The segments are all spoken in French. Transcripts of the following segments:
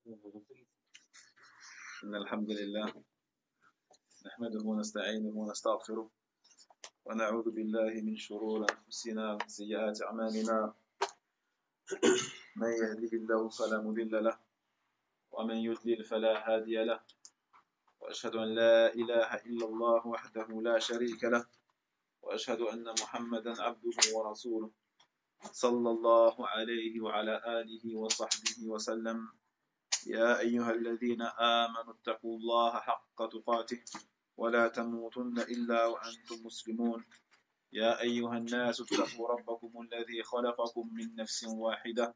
إن الحمد لله نحمده ونستعينه ونستغفره ونعوذ بالله من شرور أنفسنا ومن سيئات أعمالنا. من يهده الله فلا مضل له ومن يضلل فلا هادي له، وأشهد أن لا إله إلا الله وحده لا شريك له، وأشهد أن محمدا عبده ورسوله صلى الله عليه وعلى آله وصحبه وسلم. يا أيها الذين آمنوا اتقوا الله حق تقاته ولا تموتن إلا وأنتم مسلمون. يا أيها الناس اتقوا ربكم الذي خلقكم من نفس واحدة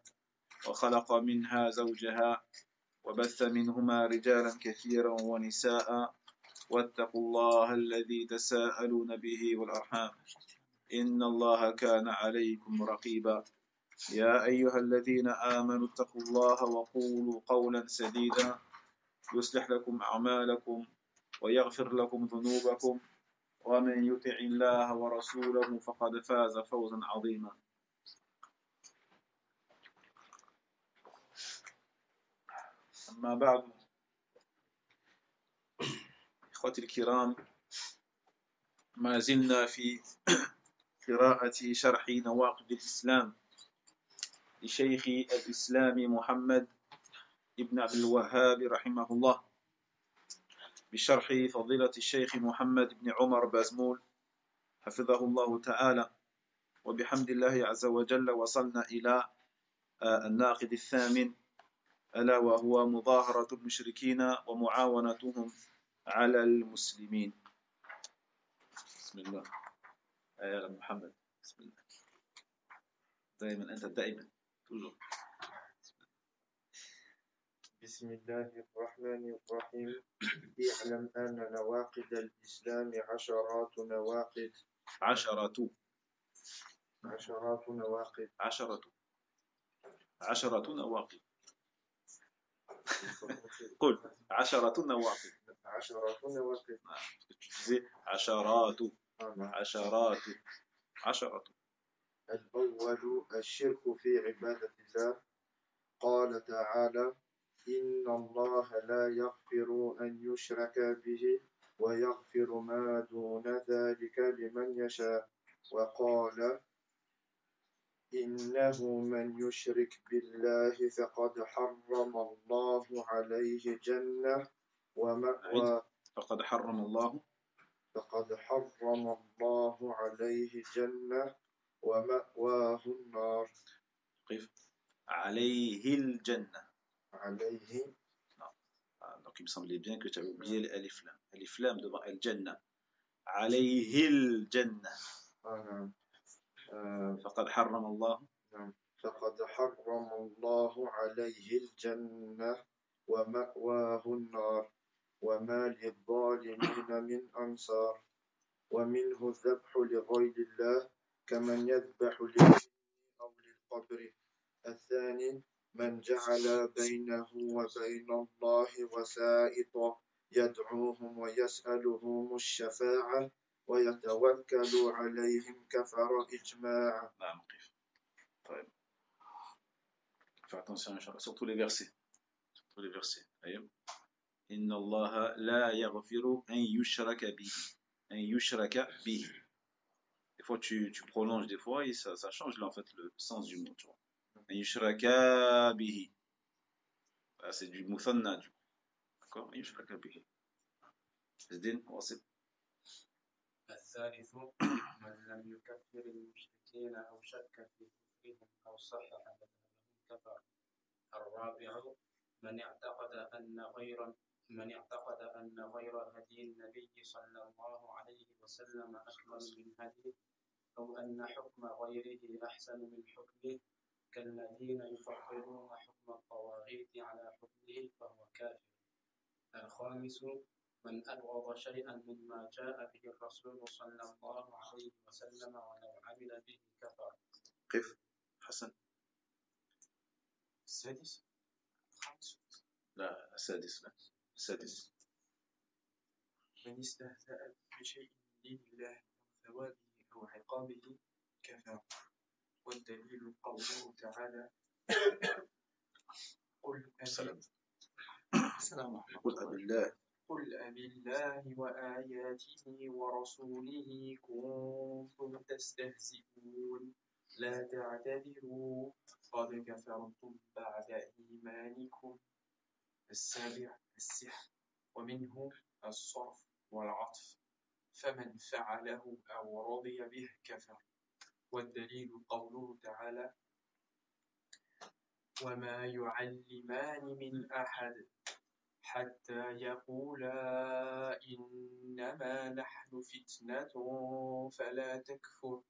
وخلق منها زوجها وبث منهما رجالا كثيرا ونساء، واتقوا الله الذي تساءلون به والأرحام إن الله كان عليكم رقيبا. يا أيها الذين آمنوا اتقوا الله وقولوا قولا سديدا يصلح لكم أعمالكم ويغفر لكم ذنوبكم، ومن يطع الله ورسوله فقد فاز فوزا عظيما. أما بعد، إخوتي الكرام، ما زلنا في قراءة شرح نواقض الإسلام لشيخ الإسلام محمد ابن عبد الوهاب رحمه الله، بشرح فضيلة الشيخ محمد بن عمر بازمول حفظه الله تعالى. وبحمد الله عز وجل وصلنا إلى الناقض الثامن، ألا وهو مظاهرة المشركين ومعاونتهم على المسلمين. بسم الله يا محمد، بسم الله. دائما أنت دائما toujours. بسم الله الرحمن الرحيم. اعلم أن نواقض الإسلام عشرات نواقض. عشرة نواقض. قل عشرة نواقض. عشرات. الأول الشرك في عبادة الله. قال تعالى: إن الله لا يغفر أن يشرك به ويغفر ما دون ذلك لمن يشاء. وقال: إنه من يشرك بالله فقد حرم الله عليه الجنة ومأواه النار. عليه الجنة. عليه. Donc il me semblait bien que tu avais oublié l'alif lam. Alif lam devant الجنة. عليه الجنة. فقد حرم الله. فقد حرم الله عليه الجنة ومأواه النار وما للظالمين من أنصار. ومنه الذبح لغير الله كمن يذبح للجن أو للقبر. الثاني من جعل بينه وبين الله وسائط يدعوهم ويسألهم الشفاعة ويتوكل عليهم كفر إجماعا. نعم. طيب. Fais attention, surtout les versets. إن الله لا يغفر أن يشرك به. أن يشرك به. Des fois tu prolonges des fois et ça change là, en fait le sens du mot, tu vois. أن يشرك به. C'est du muthanna du coup. D'accord. أن يشرك به. زين واصل. الثالث من لم يكفر المشركين أو شك في كفرهم أو صحح مذهبهم كفر. الرابع من اعتقد أن غير هدي النبي صلى الله عليه وسلم أكمل من هديه، أو أن حكم غيره أحسن من حكمه، كالذين يفضلون حكم الطواغيت على حكمه، فهو كافر. الخامس من أبغض شيئا مما جاء به الرسول صلى الله عليه وسلم ولو عمل به كفر. قف حسن. السادس. لا السادس. من استهزأ بشيء من دين الله أو ثوابه أو عقابه كفر. والدليل قوله تعالى: قل السلام عليكم. قل أبالله قل أبالله وآياته ورسوله كنتم تستهزئون لا تعتذروا قد كفرتم بعد إيمانكم. السابع السحر، ومنه الصرف والعطف، فمن فعله أو رضي به كفر. والدليل قوله تعالى: وما يعلمان من أحد حتى يقولا إنما نحن فتنة فلا تكفر.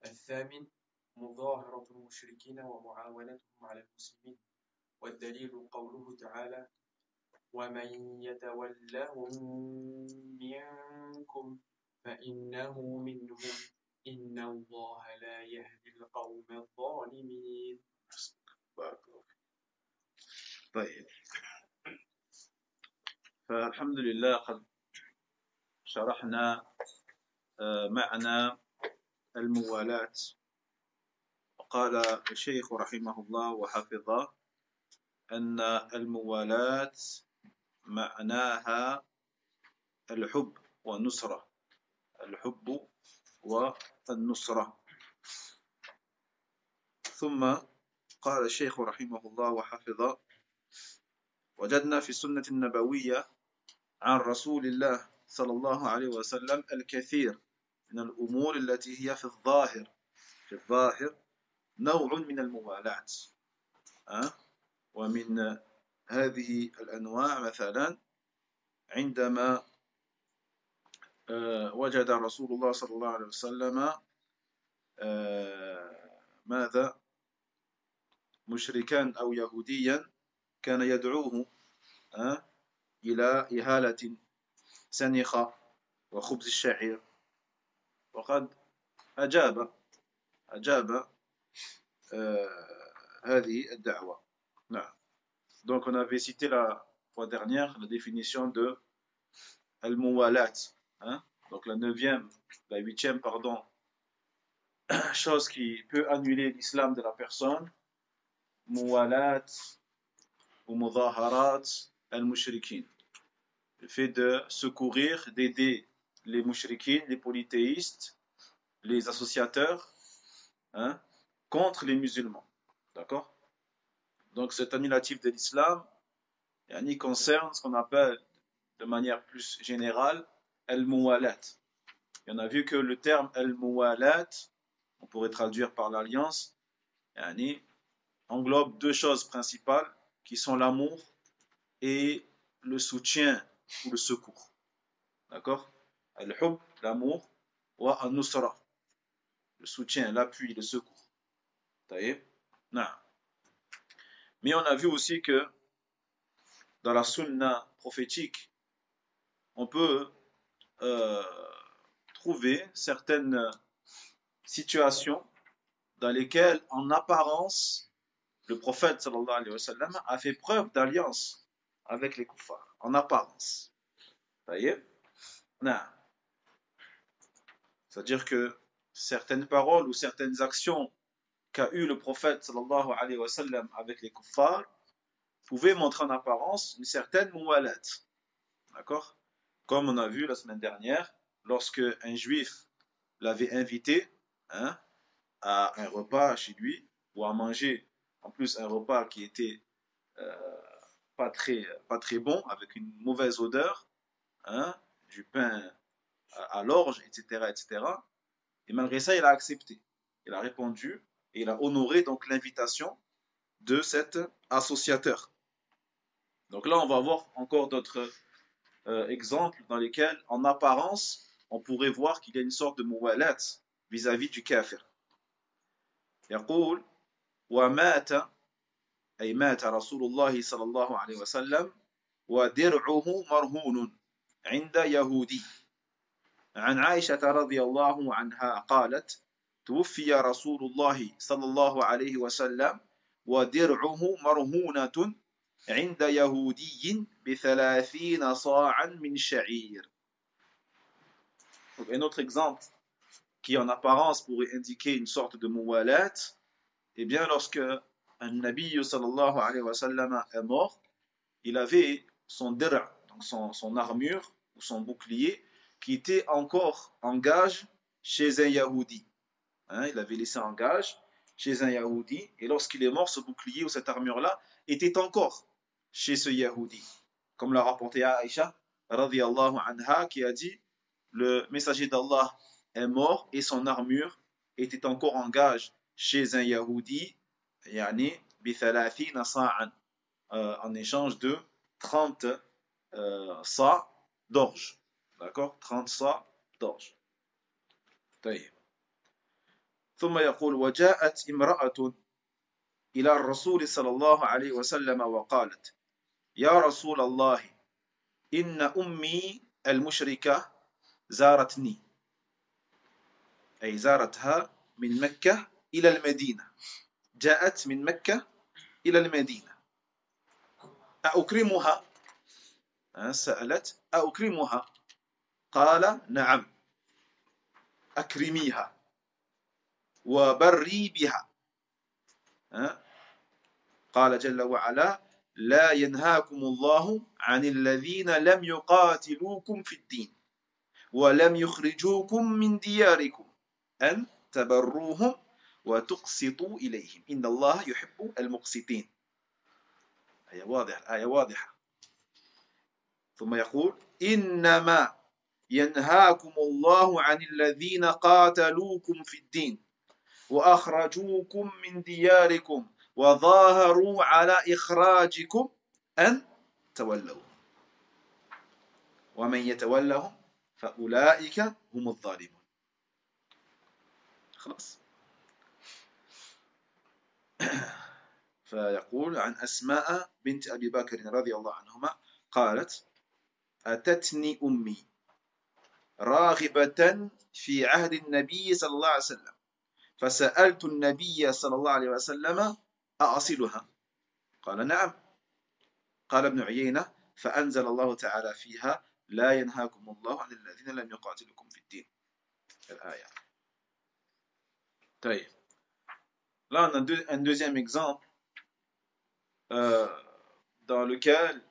الثامن مظاهرة المشركين ومعاونتهم على المسلمين. والدليل قوله تعالى: ومن يتولهم منكم فإنه منهم إن الله لا يهدي القوم الظالمين. طيب، فالحمد لله قد شرحنا معنى الموالاة. وقال الشيخ رحمه الله وحفظه أن الموالاة معناها الحب والنصرة، الحب والنصرة. ثم قال الشيخ رحمه الله وحفظه: وجدنا في السنة النبوية عن رسول الله صلى الله عليه وسلم الكثير من الأمور التي هي في الظاهر نوع من الموالاة. ومن هذه الأنواع مثلا عندما وجد رسول الله صلى الله عليه وسلم ماذا؟ مشركا أو يهوديا كان يدعوه إلى إهالة سنخة وخبز الشعير، وقد أجاب هذه الدعوة. نعم. Donc on avait cité la fois dernière la définition de al-muwalat, donc la huitième chose qui peut annuler l'islam de la personne, muwalat ou mudaharat al-mushrikin, le fait de secourir, d'aider les mushrikin, les polythéistes, les associateurs, contre les musulmans. D'accord? Donc cet annulatif de l'islam concerne ce qu'on appelle de manière plus générale al-muwalat. Et on a vu que le terme al-muwalat, on pourrait traduire par l'alliance, englobe deux choses principales qui sont l'amour et le soutien ou le secours. D'accord? Al-hub, l'amour, wa al-nusra, le soutien, l'appui, le secours. Non. Mais on a vu aussi que dans la sunna prophétique, on peut trouver certaines situations dans lesquelles, en apparence, le prophète sallallahu alayhi wa sallam a fait preuve d'alliance avec les kuffars, en apparence. Non. C'est-à-dire que certaines paroles ou certaines actions qu'a eu le prophète sallallahu alayhi wa sallam avec les kuffars pouvaient montrer en apparence une certaine muwalat. D'accord? Comme on a vu la semaine dernière, lorsque un juif l'avait invité à un repas chez lui, ou à manger en plus un repas qui était pas très bon, avec une mauvaise odeur, du pain à l'orge, etc., et malgré ça il a accepté, il a répondu et il a honoré donc l'invitation de cet associateur. Donc là on va voir encore d'autres exemples dans lesquels en apparence on pourrait voir qu'il y a une sorte de muwalat vis-à-vis du kafir. يقول ومات أي مات رسول الله صلى الله عليه وسلم ودرعه مرهون عند يهودي. عن عائشة رضي الله عنها قالت توفي رسول الله صلى الله عليه وسلم ودرعه مرهونة عند يهودي ب30 صاعا من شعير. Donc, un autre exemple qui en apparence pourrait indiquer une sorte de muwalat, eh bien lorsque un Nabi sallallahu alayhi wa sallam est mort, il avait son dir', donc son armure ou son bouclier, qui était encore en gage chez un Yahoudi. Hein, il avait laissé en gage chez un Yahoudi, et lorsqu'il est mort, ce bouclier ou cette armure-là était encore chez ce Yahoudi. Comme l'a rapporté Aïcha, radiyallahu anha, qui a dit, le messager d'Allah est mort et son armure était encore en gage chez un Yahoudi, yani, bithalathina sa'an, en échange de 30 sa d'orge. D'accord, 30 sa d'orge. طيب. ثم يقول وجاءت امرأة إلى الرسول صلى الله عليه وسلم وقالت يا رسول الله إن أمي المشركة زارتني، أي زارتها من مكة إلى المدينة، جاءت من مكة إلى المدينة، أأكرمها؟ سألت أأكرمها؟ قال نعم أكرميها وبري بها. قال جل وعلا لا ينهاكم الله عن الذين لم يقاتلوكم في الدين ولم يخرجوكم من دياركم أن تبروهم وتقسطوا إليهم إن الله يحب المقسطين. آية واضحة، آية واضحة. ثم يقول إنما ينهاكم الله عن الذين قاتلوكم في الدين وأخرجوكم من دياركم وظاهروا على إخراجكم أن تولوا ومن يتولهم فأولئك هم الظالمون. خلاص. فيقول عن أسماء بنت أبي بكر رضي الله عنهما قالت أتتني أمي راغبة في عهد النبي صلى الله عليه وسلم فسألت النبي صلى الله عليه وسلم أأصلها؟ قال نعم. قال ابن عيينة فأنزل الله تعالى فيها لا ينهاكم الله عن الذين لم يقاتلكم في الدين. الآية. طيب. Là, on a un deuxième exemple dans lequel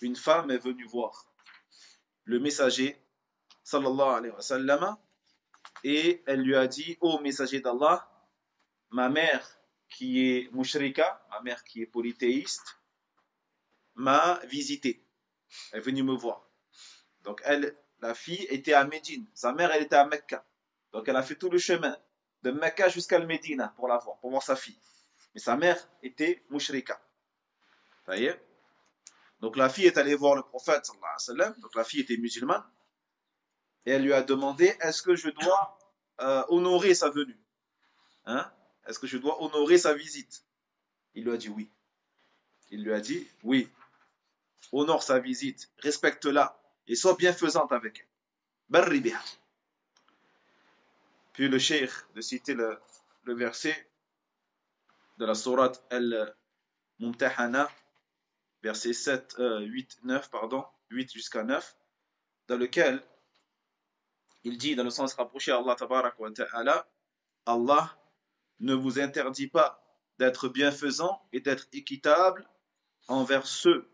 une femme est venue voir le messager sallallahu alayhi wa sallam et elle lui a dit ô messager d'Allah, ma mère qui est mushrika, ma mère qui est polythéiste, m'a visité, elle est venue me voir. Donc elle, la fille était à Médine, sa mère elle était à Mecca, donc elle a fait tout le chemin de Mecca jusqu'à Médine pour la voir, pour voir sa fille. Mais sa mère était mushrika. Ça y est. Donc la fille est allée voir le prophète sallallahu alayhi wa sallam, donc la fille était musulmane, et elle lui a demandé est-ce que je dois honorer sa venue, hein? Est-ce que je dois honorer sa visite? Il lui a dit oui. Il lui a dit oui, honore sa visite, respecte-la et sois bienfaisante avec elle. Barri biha. Puis le cheikh de citer le verset de la sourate Al-Mumtahana, verset 8 jusqu'à 9, dans lequel il dit dans le sens rapproché à Allah tabarak wa ta'ala, Allah ne vous interdit pas d'être bienfaisant et d'être équitable envers ceux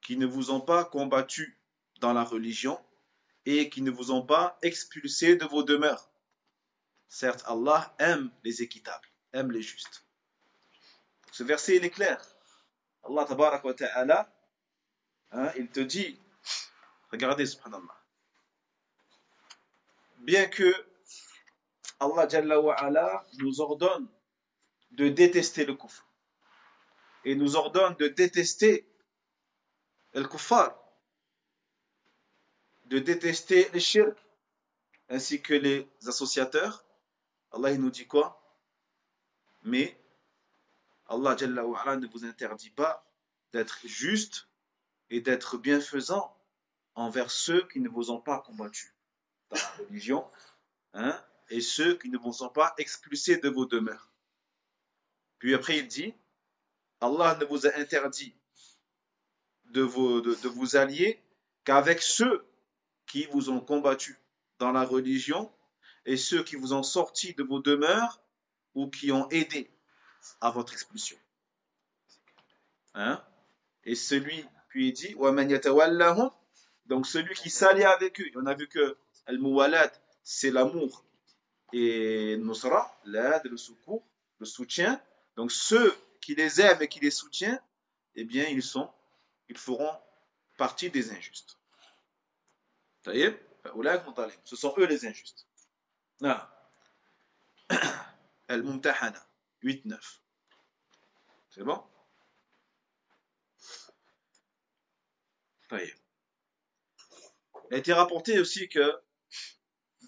qui ne vous ont pas combattu dans la religion et qui ne vous ont pas expulsé de vos demeures. Certes, Allah aime les équitables, aime les justes. Ce verset, il est clair. Allah tabarak wa ta'ala, il te dit, regardez, subhanallah, bien que Allah Jalla wa Ala nous ordonne de détester le kufr et nous ordonne de détester le kuffar, de détester les shirk ainsi que les associateurs, Allah il nous dit quoi? Mais Allah Jalla wa Ala ne vous interdit pas d'être juste et d'être bienfaisant envers ceux qui ne vous ont pas combattu dans la religion, et ceux qui ne vous ont pas expulsés de vos demeures. Puis après il dit, Allah ne vous a interdit de vous allier qu'avec ceux qui vous ont combattu dans la religion et ceux qui vous ont sorti de vos demeures ou qui ont aidé à votre expulsion. Et celui, puis il dit, وَمَنْ يَتَوَلَّهُمْ, donc celui qui s'allie avec eux. On a vu que al-muwalat, c'est l'amour, et nusra, l'aide, le secours, le soutien. Donc ceux qui les aiment et qui les soutiennent, eh bien ils feront partie des injustes. طيب فأولئك مظالم, ce sont eux les injustes. نعم. Al-Mumtahana 8-9. C'est bon? طيب. Il a été rapporté aussi que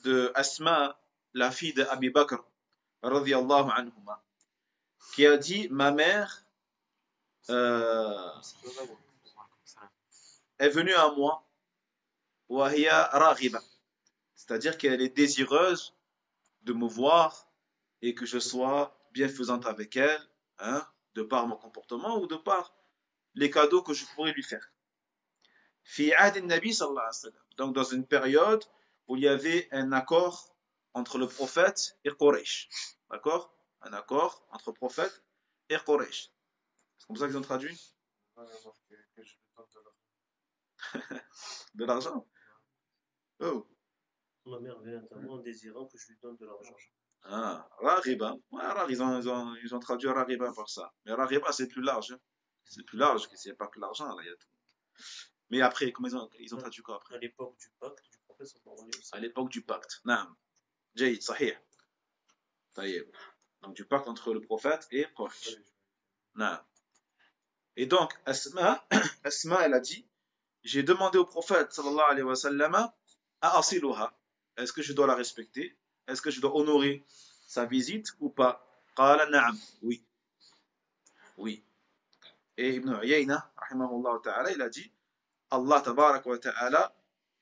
de Asma, la fille d'Abi Bakr, radiyallahu anhuma, qui a dit, ma mère est venue à moi, وهي راغبة, c'est-à-dire qu'elle est désireuse de me voir et que je sois bienfaisante avec elle, hein, de par mon comportement ou de par les cadeaux que je pourrais lui faire. Fi ahd an-nabi sallallahu alayhi wa sallam, donc dans une période où il y avait un accord entre le prophète et Quraysh. D'accord? Un accord entre le prophète et Quraysh. C'est comme ça qu'ils ont traduit? De l'argent? Oh. Ma mère vient à moi en désirant que je lui donne de l'argent. Ah, Raghiba. Ouais, ils ont traduit Raghiba par ça. Mais Raghiba, c'est plus large. Hein. C'est plus large, c'est pas que l'argent, là, il y a tout. Mais après, comment ils ont traduit quoi après? À l'époque du pacte du prophète sallallahu alayhi wa sallam. À l'époque du pacte. Naam. Jayyid, sahih. Taïeb. Donc du pacte entre le prophète et Quraysh. Naam. Et donc, Asma, elle a dit, j'ai demandé au prophète sallallahu alayhi wa sallam, à asiluha, est-ce que je dois la respecter? Est-ce que je dois honorer sa visite ou pas? Qala na'am, oui. Oui. Et Ibn Uyayna, rahimahullah ta'ala, il a dit, Allah tabarak wa ta'ala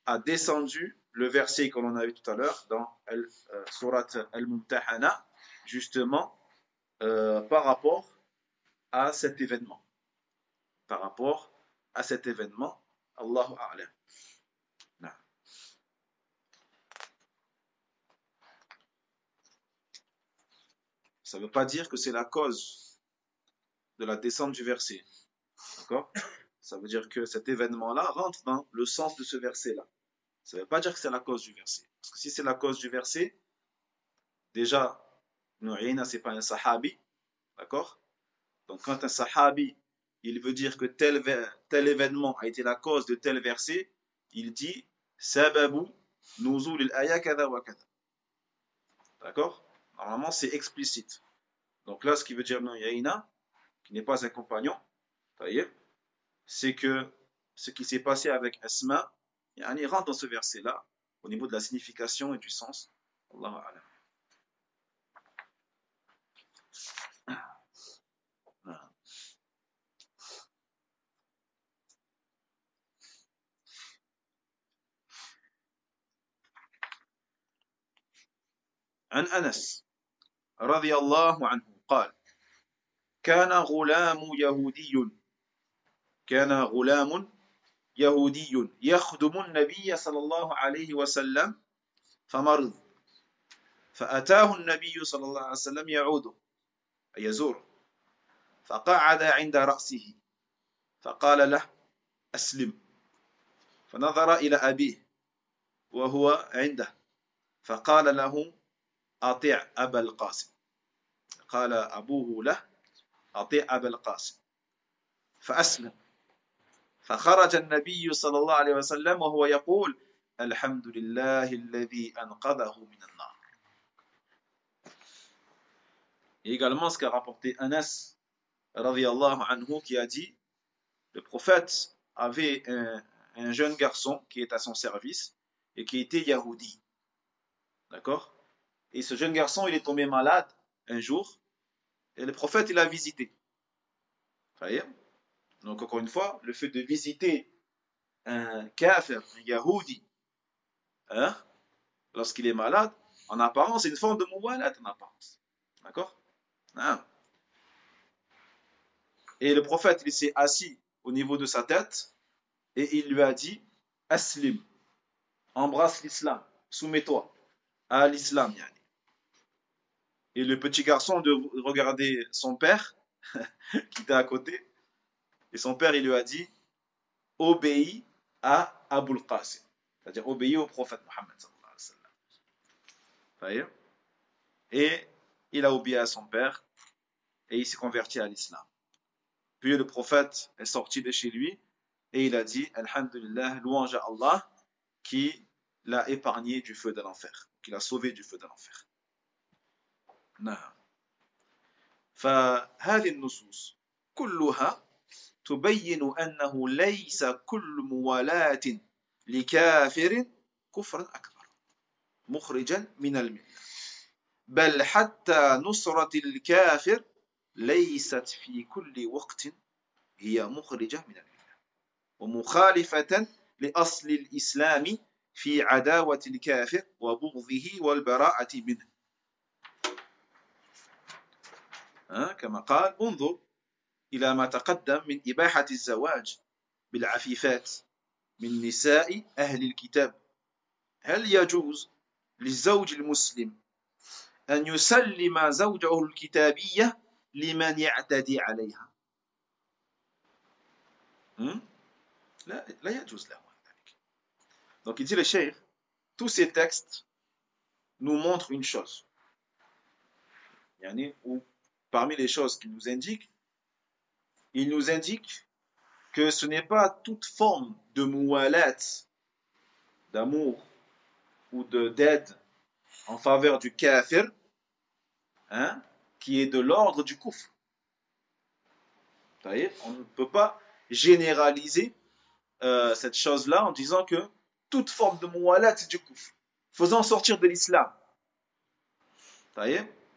a descendu le verset qu'on a vu tout à l'heure dans Surat Al-Mumtahana, justement par rapport à cet événement. Par rapport à cet événement, Allahu A'lam. Ça ne veut pas dire que c'est la cause de la descente du verset. D'accord? Ça veut dire que cet événement-là rentre dans le sens de ce verset-là. Ça ne veut pas dire que c'est la cause du verset. Parce que si c'est la cause du verset, déjà, Nu'ayna, ce n'est pas un sahabi. D'accord? Donc quand un sahabi, il veut dire que tel événement a été la cause de tel verset, il dit Sababu nuzul al-aya kada wa kada. D'accord? Normalement, c'est explicite. Donc là, ce qui veut dire Nu'ayna, qui n'est pas un compagnon, c'est que ce qui s'est passé avec Asma, il rentre dans ce verset-là, au niveau de la signification et du sens. Allahu a'lam. عن أنس رضي الله عنه قال كان غلام يهودي يخدم النبي صلى الله عليه وسلم فمرض فأتاه النبي صلى الله عليه وسلم يعوده أي يزوره فقعد عند رأسه فقال له أسلم فنظر إلى أبيه وهو عنده فقال له أطيع أبا القاسم قال أبوه له أطيع أبا القاسم فأسلم فخرج النبي صلى الله عليه وسلم وهو يقول الحمد لله الذي أنقذه من النار. Et également ce qu'a rapporté Anas radiyallahu anhu qui a dit le prophète avait un jeune garçon qui est à son service et qui était yahoudi. D'accord? Et ce jeune garçon, il est tombé malade un jour et le prophète, il l'a visité. Donc, encore une fois, le fait de visiter un kafir, un yahoudi, hein, lorsqu'il est malade, en apparence, c'est une forme de muwalat en apparence. D'accord? Hein? Et le prophète, il s'est assis au niveau de sa tête et il lui a dit Aslim, embrasse l'islam, soumets-toi à l'islam. Et le petit garçon de regarder son père qui était à côté Et son père, il lui a dit, obéis à Abul Qasim. C'est-à-dire, obéis au prophète Mohammed sallallahu alayhi wa sallam. Et il a obéi à son père et il s'est converti à l'islam. Puis le prophète est sorti de chez lui et il a dit, Alhamdulillah, louange à Allah qui l'a épargné du feu de l'enfer, qui l'a sauvé du feu de l'enfer. نعم. فهذه النصوص كلها تبين أنه ليس كل موالاة لكافر كفرا أكبر مخرجا من الملة بل حتى نصرة الكافر ليست في كل وقت هي مخرجة من الملة ومخالفة لأصل الإسلام في عداوة الكافر وبغضه والبراءة منه. كما قال انظر إلى ما تقدم من إباحة الزواج بالعفيفات من نساء أهل الكتاب. هل يجوز للزوج المسلم أن يسلم زوجه الكتابية لمن يعتدي عليها؟ لا يجوز له ذلك. Donc il dit le cheikh, tous ces textes nous montrent une chose. Ou parmi les choses qu'il nous indique, il nous indique que ce n'est pas toute forme de muwalat, d'amour ou d'aide en faveur du kafir, qui est de l'ordre du kufr. On ne peut pas généraliser cette chose-là en disant que toute forme de muwalat c'est du kufr, faisant sortir de l'islam.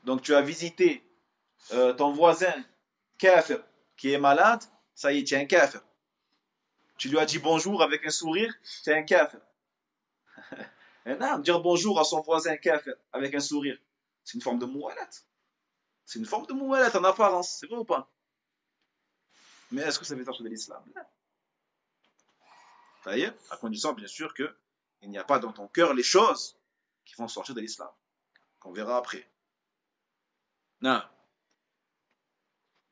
Donc tu as visité ton voisin kafir qui est malade, ça y est, tu es un kafir. Tu lui as dit bonjour avec un sourire, tu es un kafir. Dire bonjour à son voisin kafir avec un sourire, c'est une forme de muwalat. C'est une forme de muwalat en apparence, c'est vrai ou pas? Mais est-ce que ça fait sortir de l'islam? À condition bien sûr qu'il n'y a pas dans ton cœur les choses qui vont sortir de l'islam, qu'on verra après. Non.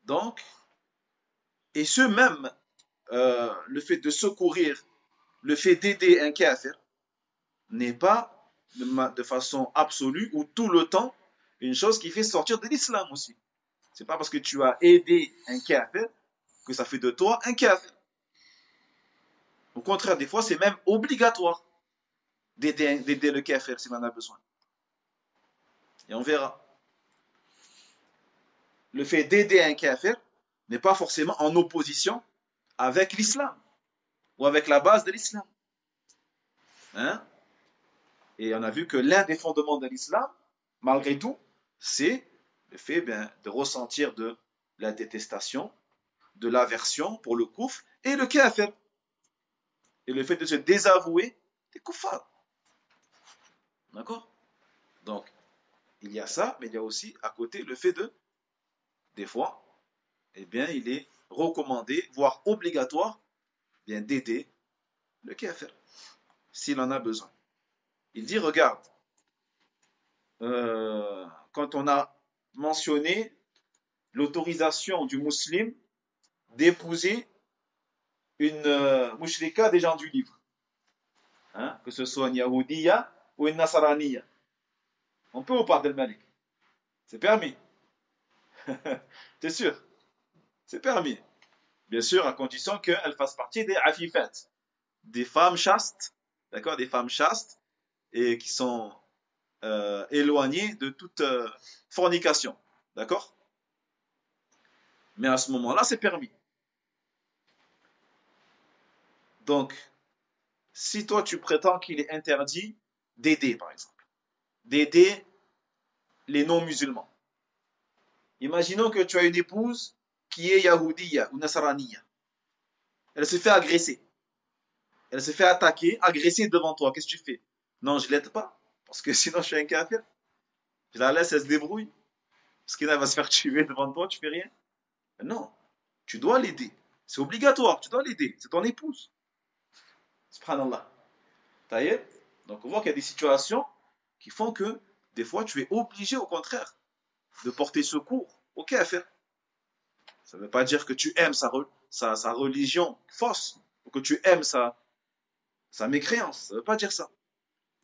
Donc, et ce même, le fait de secourir, le fait d'aider un kafir, n'est pas de façon absolue ou tout le temps une chose qui fait sortir de l'islam aussi. C'est pas parce que tu as aidé un kafir que ça fait de toi un kafir. Au contraire, des fois, c'est même obligatoire d'aider le kafir s'il en a besoin. Et on verra. Le fait d'aider un kafir n'est pas forcément en opposition avec l'islam ou avec la base de l'islam. Et on a vu que l'un des fondements de l'islam, malgré tout, c'est le fait de ressentir de la détestation, de l'aversion pour le kufr et le kafir. Et le fait de se désavouer des kuffars. D'accord? Donc, il y a ça, mais il y a aussi à côté le fait des fois, il est recommandé, voire obligatoire, d'aider le kafir, s'il en a besoin. Il dit, regarde, quand on a mentionné l'autorisation du musulman d'épouser une mushrika des gens du livre, que ce soit une Yahoudiya ou une Nasraniya. On peut ou pas, Abdel Malik? C'est permis. T'es sûr? C'est permis. Bien sûr, à condition qu'elle fasse partie des afifat, des femmes chastes, d'accord, des femmes chastes et qui sont éloignées de toute fornication, d'accord? Mais à ce moment-là, c'est permis. Donc, si toi tu prétends qu'il est interdit d'aider, par exemple, d'aider les non-musulmans, imaginons que tu as une épouse qui est Yahoudiya ou Nasraniya. Elle se fait agresser. Elle se fait attaquer, agresser devant toi. Qu'est-ce que tu fais? Non, je l'aide pas. Parce que sinon, je suis un kafir. Je la laisse, elle se débrouille. Parce qu'elle va se faire tuer devant toi, tu fais rien. Non, tu dois l'aider. C'est obligatoire, tu dois l'aider. C'est ton épouse. Subhanallah. Taïeb. Donc, on voit qu'il y a des situations qui font que, des fois, tu es obligé, au contraire, de porter secours au kafir. Ça ne veut pas dire que tu aimes sa religion fausse, ou que tu aimes sa mécréance. Ça ne veut pas dire ça.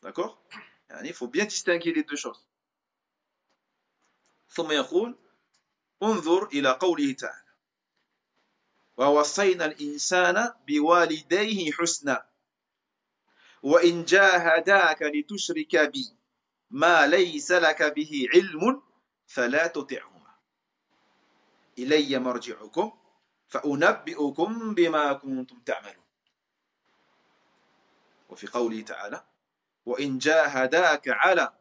D'accord? Il faut bien distinguer les deux choses. ثم يقول انظر إلى قوله تعالى ووصينا الإنسان بوالديه حسنا وإن جاهداك لتشرك بي ما ليس لك به علم فلا تطعهما إلي مرجعكم فأنبئكم بما كنتم تعملون وفي قوله تعالى وإن جاهداك على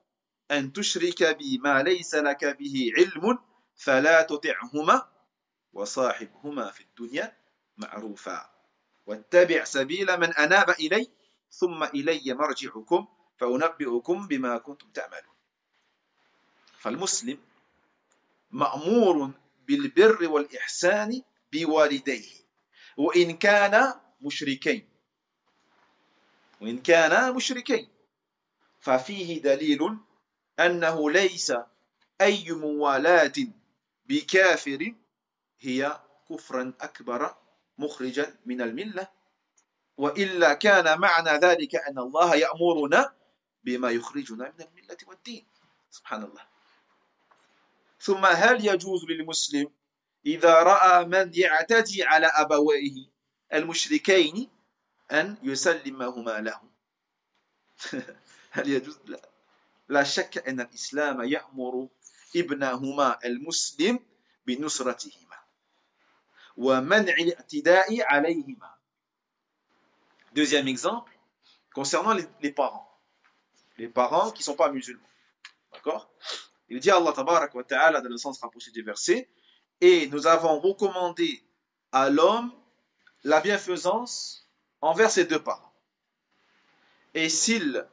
أن تشرك بي ما ليس لك به علم فلا تطعهما وصاحبهما في الدنيا معروفا واتبع سبيل من أناب إلي ثم إلي مرجعكم فأنبئكم بما كنتم تعملون. فالمسلم مأمور بالبر والإحسان بوالديه وإن كان مشركين ففيه دليل أنه ليس أي موالاة بكافر هي كفرا أكبر مخرجا من الملة وإلا كان معنى ذلك أن الله يأمرنا بما يخرجنا من الملة والدين. سبحان الله. ثم هل يجوز للمسلم إذا رأى من يعتدي على أبويه المشركين أن يسلمهما له؟ هل يجوز؟ لا شك أن الإسلام يأمر ابنهما المسلم بنصرتهما ومنع الاعتداء عليهما. Deuxième exemple, concernant les parents. Les parents qui ne sont pas musulmans. D'accord? Il dit Allah tabarak wa ta'ala dans le sens rapproché du verset, et nous avons recommandé à l'homme la bienfaisance envers ses deux parents. Et s'il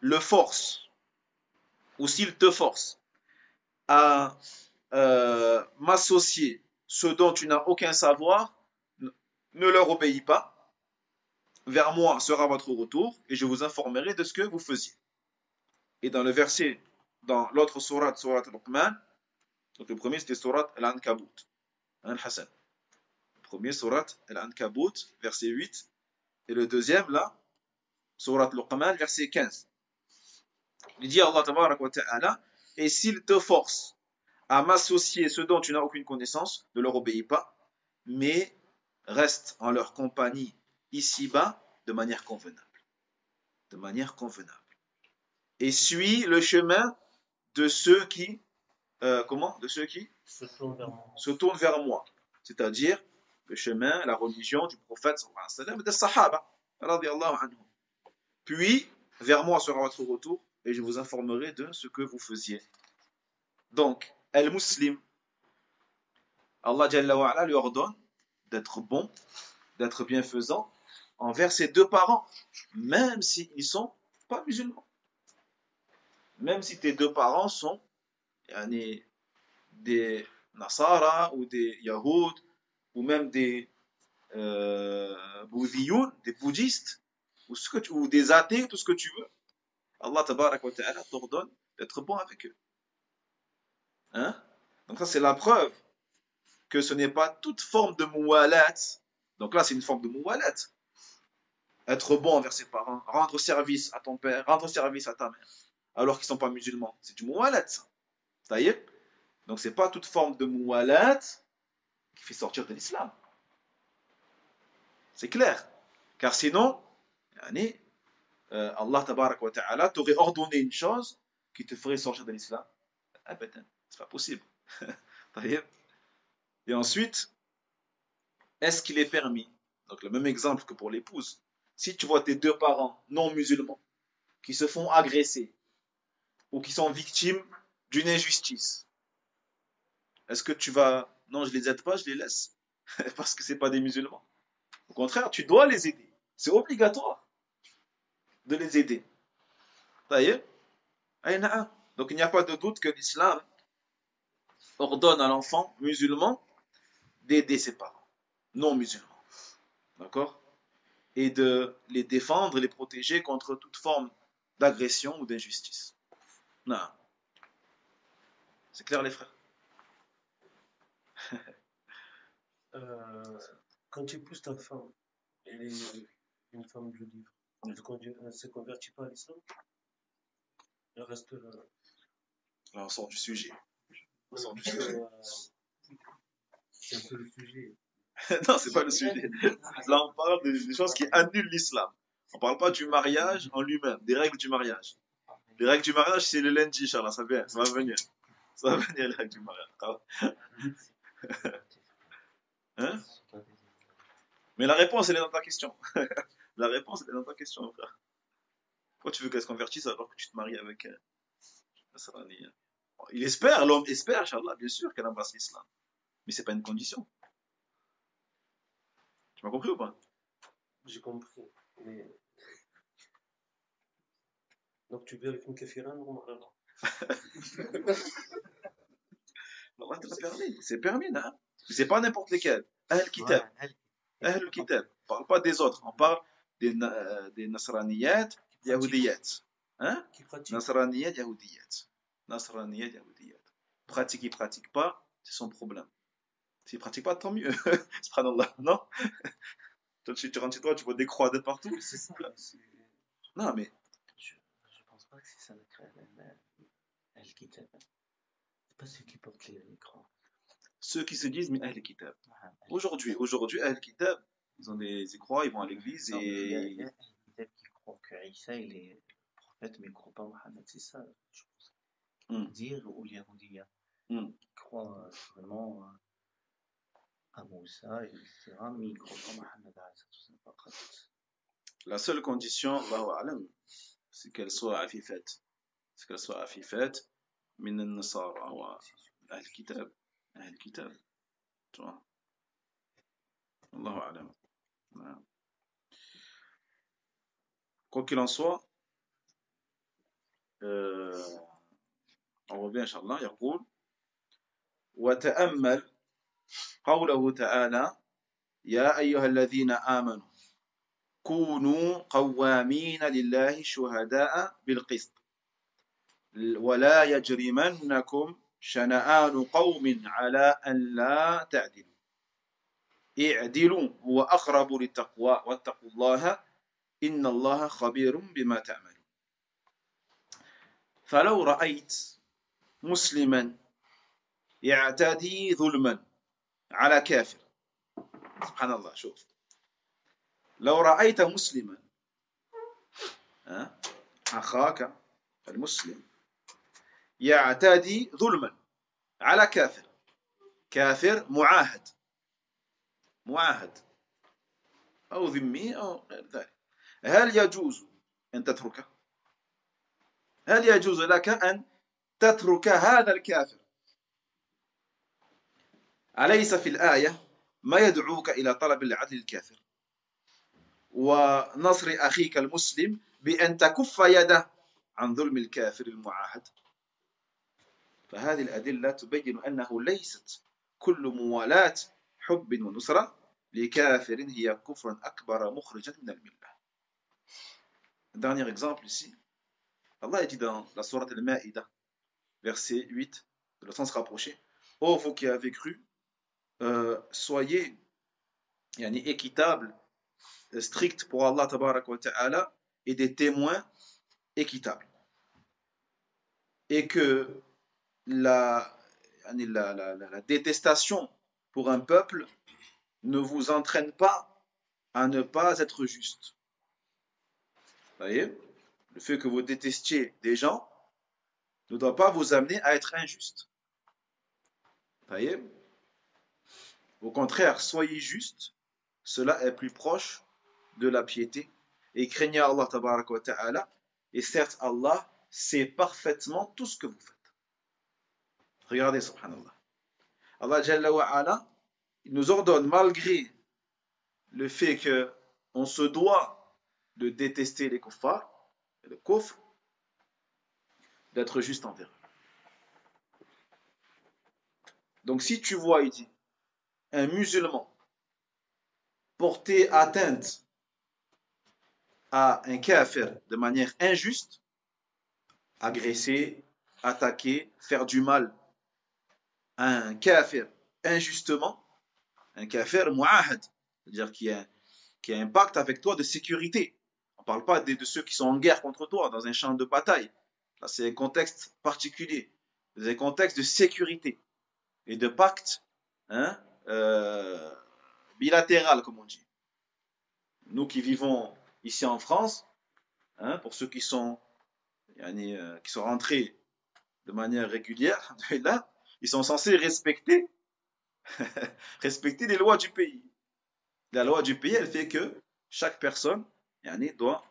le force, ou s'il te force à m'associer ce dont tu n'as aucun savoir, ne leur obéis pas. Vers moi sera votre retour et je vous informerai de ce que vous faisiez. Et dans le verset, dans l'autre sourate, sourate Luqman, donc le premier c'était sourate Al-Ankabut, Al-Hassan. Le premier sourate Al-Ankabut, verset 8, et le deuxième là, sourate Luqman, verset 15. Il dit Allah tabarak wa ta'ala, et s'il te force à m'associer ce dont tu n'as aucune connaissance, ne leur obéis pas, mais reste en leur compagnie ici-bas de manière convenable. De manière convenable. Et suis le chemin de ceux qui de ceux qui se tournent vers moi. C'est-à-dire le chemin, la religion du prophète sallallahu alayhi wa sallam et des sahaba radiyallahu anhum. Puis vers moi sera votre retour et je vous informerai de ce que vous faisiez. Donc, al-muslim, Allah Jalla wa ala lui ordonne d'être bon, d'être bienfaisant envers ses deux parents, même s'ils ne sont pas musulmans. Même si tes deux parents sont des Nasara ou des Yahoud ou même des Boudhiyoun, des bouddhistes ou des athées, tout ce que tu veux. Allah tabarak wa ta'ala t'ordonne d'être bon avec eux. Hein? Donc ça c'est la preuve que ce n'est pas toute forme de muwalat. Donc là c'est une forme de muwalat. Être bon envers ses parents, rendre service à ton père, rendre service à ta mère, alors qu'ils ne sont pas musulmans. C'est du muwalat. Ça y est? Donc c'est pas toute forme de muwalat qui fait sortir de l'islam. C'est clair. Car sinon, Allah tabarak wa ta'ala t'aurait ordonné une chose qui te ferait sortir de l'islam. Ah ben, c'est pas possible. Et ensuite, est-ce qu'il est permis? Donc le même exemple que pour l'épouse. Si tu vois tes deux parents non musulmans qui se font agresser ou qui sont victimes d'une injustice, est-ce que tu vas... Non, je les aide pas, je les laisse. Parce que c'est pas des musulmans. Au contraire, tu dois les aider. C'est obligatoire de les aider. Donc il n'y a pas de doute que l'islam ordonne à l'enfant musulman d'aider ses parents non musulmans. D'accord? Et de les défendre et les protéger contre toute forme d'agression ou d'injustice. Non. C'est clair les frères? Quand tu épouses ta femme, elle est une femme du livre, elle ne se convertit pas à l'islam, elle reste là. Là, on sort du sujet. On sort du Parce sujet. que, c'est un peu le sujet. Non, c'est pas le sujet. Là, on parle des choses qui annulent l'islam. On parle pas du mariage en lui-même, des règles du mariage. Les règles du mariage, c'est le lundi, Inch'Allah, ça va venir. Ça va venir, les règles du mariage. Hein? Mais la réponse, elle est dans ta question. La réponse, elle est dans ta question, frère. Pourquoi tu veux qu'elle se convertisse alors que tu te maries avec elle? Il espère, l'homme espère, Inch'Allah, bien sûr, qu'elle embrasse l'islam. Mais c'est pas une condition. Tu m'as compris ou pas? J'ai compris. Mais... Donc tu vis avec une kafira, non? Allah te l'a permis. C'est permis, non? C'est pas n'importe lesquels. Ahl Kitab. Ahl Kitab. On parle pas des autres. On parle des Nasraniyat, Yahoudiyat. Hein? Qui pratique. Nasraniyat, Yahoudiyat. Nasraniyat, Yahoudiyat. Pratique, il pratique pas, c'est son problème. S'il pratique pas, tant mieux. Subhanallah, non? Toi, tu rentres chez toi, tu vois des croix de partout. C'est ça. Non, mais. Je pense pas que c'est ça Al-Kitab. C'est pas ceux qui portent les croix. Ceux qui se disent, mais Ahl Kitab. Aujourd'hui, Ahl Kitab, ils ont des croix, ils vont à l'église Non, et. il y a Al-Kitab qui croit que Isa il est prophète, mais il ne croit pas Mohammed. C'est ça, je pense. Dire ou Yahoudiya. Qui croit vraiment à Moussa, etc. Mais il ne croit pas Mohammed. La seule condition, Allahu A'lam, c'est qu'elle soit afifette. C'est qu'elle soit afifette, min al-Nasara wa Al-Kitab. Al-Kitab. Tu vois? Allahu A'lam. Quoi qu'il en soit, on revient, Inch'Allah, يقول وتأمل قوله تعالى يا أيها الذين آمنوا كونوا قوامين لله شهداء بالقسط ولا يجرمنكم شنآن قوم على أن لا تعدلوا اعدلوا هو أقرب للتقوى واتقوا الله إن الله خبير بما تعملون. فلو رأيت مسلما يعتدي ظلما على كافر، سبحان الله، شوف، لو رأيت مسلما أخاك المسلم يعتدي ظلما على كافر، كافر معاهد أو ذمي أو غير ذلك، هل يجوز أن تتركه؟ هل يجوز لك أن تترك هذا الكافر؟ أليس في الآية ما يدعوك إلى طلب العدل الكافر ونصر أخيك المسلم بأن تكف يده عن ظلم الكافر المعاهد؟ فهذه الأدلة تبين أنه ليست كل موالاة حب ونصرة لكافر هي كفر أكبر مخرجا من الملة. Dernier exemple ici, Allah a dit dans la sourate Al-Ma'ida, verset 8, de le sens rapproché, ô vous qui avez cru, soyez équitables, stricts pour Allah tabaraka wa ta'ala, et des témoins équitables. Et que la détestation pour un peuple ne vous entraîne pas à ne pas être juste. Vous voyez, le fait que vous détestiez des gens ne doit pas vous amener à être injuste. Vous voyez, au contraire, soyez juste, cela est plus proche de la piété. Et craignez Allah tabaraka wa ta'ala, et certes Allah sait parfaitement tout ce que vous faites. Regardez, subhanallah. Allah Jalla wa Ala, il nous ordonne, malgré le fait qu'on se doit de détester les kuffars, le kufr, d'être juste envers eux. Donc si tu vois, il dit, un musulman porter atteinte à un kafir de manière injuste, agresser, attaquer, faire du mal à un kafir injustement, un kafir mu'ahad, c'est-à-dire qui a un pacte avec toi de sécurité. On ne parle pas de ceux qui sont en guerre contre toi, dans un champ de bataille. Là, c'est un contexte particulier. C'est un contexte de sécurité et de pacte hein, bilatéral, comme on dit. Nous qui vivons ici en France, hein, pour ceux qui sont rentrés de manière régulière, là, ils sont censés respecter les lois du pays. La loi du pays, elle fait que chaque personne doit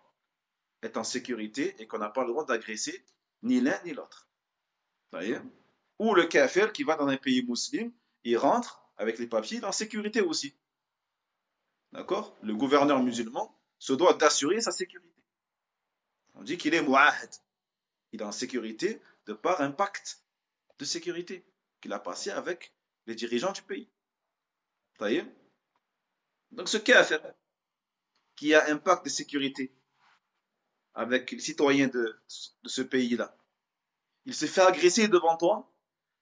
être en sécurité et qu'on n'a pas le droit d'agresser ni l'un ni l'autre. Ou le kafir qui va dans un pays musulman, il rentre avec les papiers, il est en sécurité aussi. D'accord? Le gouverneur musulman se doit d'assurer sa sécurité. On dit qu'il est mu'ahad. Il est en sécurité de par un pacte de sécurité qu'il a passé avec les dirigeants du pays. Donc ce kafir qui a un pacte de sécurité avec les citoyens de ce pays-là, il se fait agresser devant toi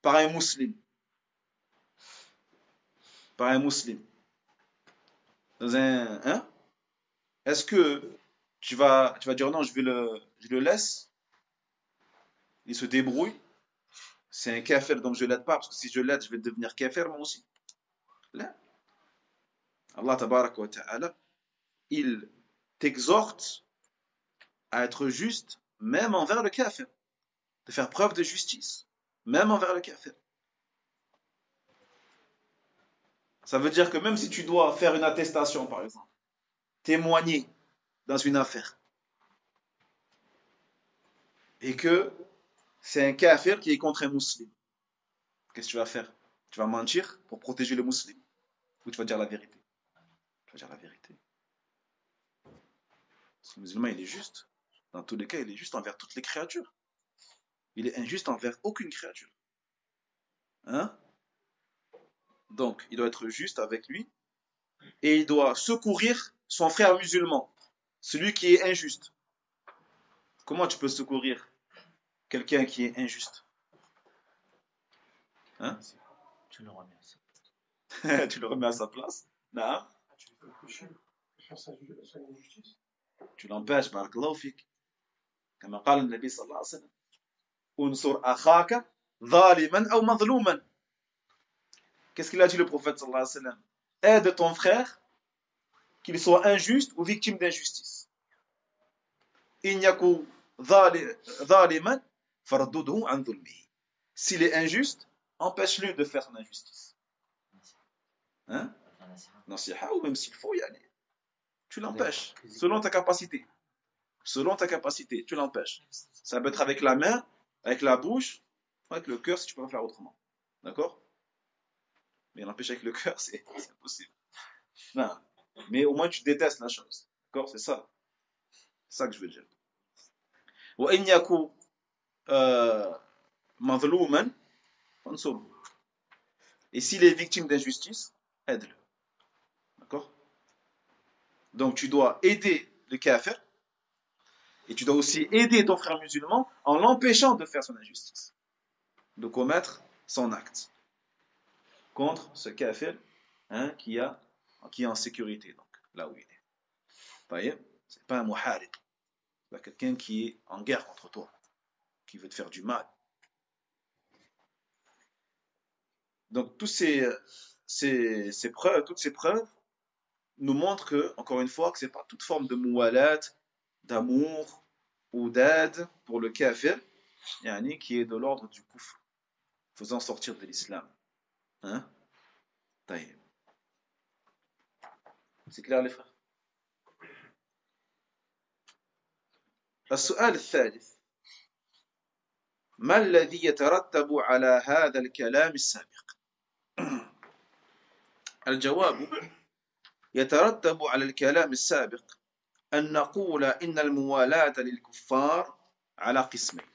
par un musulman. Par un musulman. Est-ce que tu vas dire non, je le laisse, il se débrouille, c'est un kafir donc je l'aide pas, parce que si je l'aide, je vais devenir kafir moi aussi. Là, Allah tabaraka wa ta'ala, il t'exhorte à être juste même envers le kafir, de faire preuve de justice, même envers le kafir. Ça veut dire que même si tu dois faire une attestation, par exemple, témoigner dans une affaire, et que c'est un kafir qui est contre un musulman, qu'est-ce que tu vas faire? Tu vas mentir pour protéger le musulman, ou tu vas dire la vérité? Tu vas dire la vérité. Ce musulman, il est juste. Dans tous les cas, il est juste envers toutes les créatures. Il est injuste envers aucune créature. Hein? Donc, il doit être juste avec lui et il doit secourir son frère musulman, celui qui est injuste. Comment tu peux secourir quelqu'un qui est injuste? Hein? Tu le remets à sa place. Tu le remets à sa place. Non? Tu l'empêches, barakallahu fik. Comme قال النبي صلى الله عليه وسلم انصر أخاك ظالما أو مظلوما. Qu'est-ce qu'il a dit le prophète sallallahu alayhi wa sallam? Aide ton frère, qu'il soit injuste ou victime d'injustice. In yaku zaliman farduduhu an dhulmihi. S'il est injuste, empêche-le de faire son injustice. Hein? Nasiha, ou même s'il faut y aller. Tu l'empêches, selon ta capacité. Selon ta capacité, tu l'empêches. Ça peut être avec la main, avec la bouche, avec le cœur si tu peux pas faire autrement. D'accord? Mais l'empêcher avec le cœur, c'est impossible. Non. Mais au moins tu détestes la chose. D'accord? C'est ça. C'est ça que je veux dire. Wa in yaku madhlouman fansur. Et s'il est victime d'injustice, aide-le. D'accord? Donc tu dois aider le kafir et tu dois aussi aider ton frère musulman en l'empêchant de faire son injustice, de commettre son acte contre ce kafir qui est en sécurité, donc là où il est. Voyez, c'est pas un muharib, c'est quelqu'un qui est en guerre contre toi, qui veut te faire du mal. Donc toutes ces preuves nous montrent que, encore une fois, que c'est pas toute forme de muwalat, d'amour ou d'aide pour le kafir, qui est de l'ordre du kufr, faisant sortir de l'islam. Hein? C'est clair les frères? السؤال الثالث ما الذي يترتب على هذا الكلام السابق؟ الجواب يترتب على الكلام السابق أن نقول إن الموالاة للكفار على قسمين.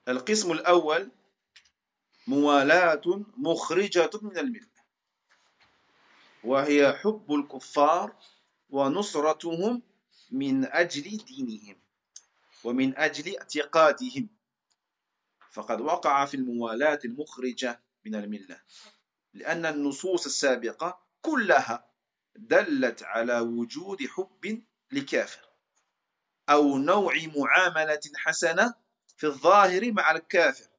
القسم الأول موالاة مخرجة من الملة، وهي حب الكفار ونصرتهم من أجل دينهم ومن أجل اعتقادهم، فقد وقع في الموالاة المخرجة من الملة، لأن النصوص السابقة كلها دلت على وجود حب لكافر أو نوع معاملة حسنة في الظاهر مع الكافر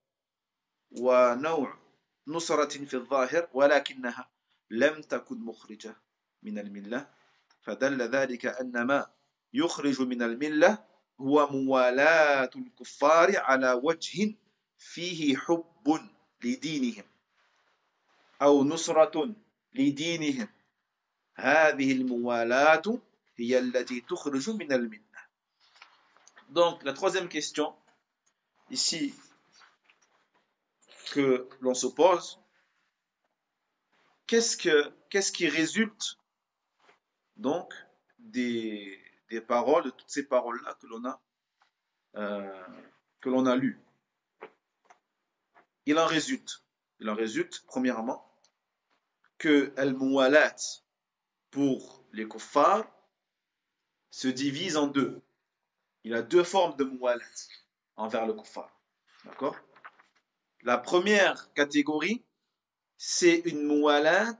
ونوع نصرة في الظاهر ولكنها لم تكن مخرجة من الملة فدل ذلك أن ما يخرج من الملة هو موالاة الكفار على وجه فيه حب لدينهم أو نصرة لدينهم هذه الموالاة هي التي تخرج من الملة. Donc la troisième question ici que l'on se pose, qu'est-ce qui résulte donc des paroles, de toutes ces paroles-là que l'on a lues? Il en résulte premièrement que al-muwalat pour les kuffars se divise en deux. Il y a deux formes de muwalat envers le kuffar. D'accord? La première catégorie, c'est une muwalat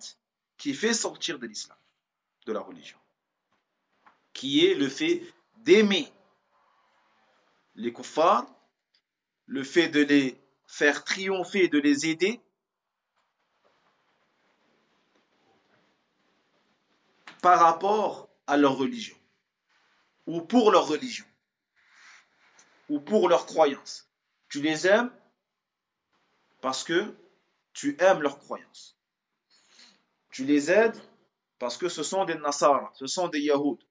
qui fait sortir de l'islam, de la religion, qui est le fait d'aimer les kuffars, le fait de les faire triompher, de les aider par rapport à leur religion, ou pour leur religion, ou pour leur croyance. Tu les aimes parce que tu aimes leur croyance. Tu les aides parce que ce sont des Nasara, ce sont des Yahoud.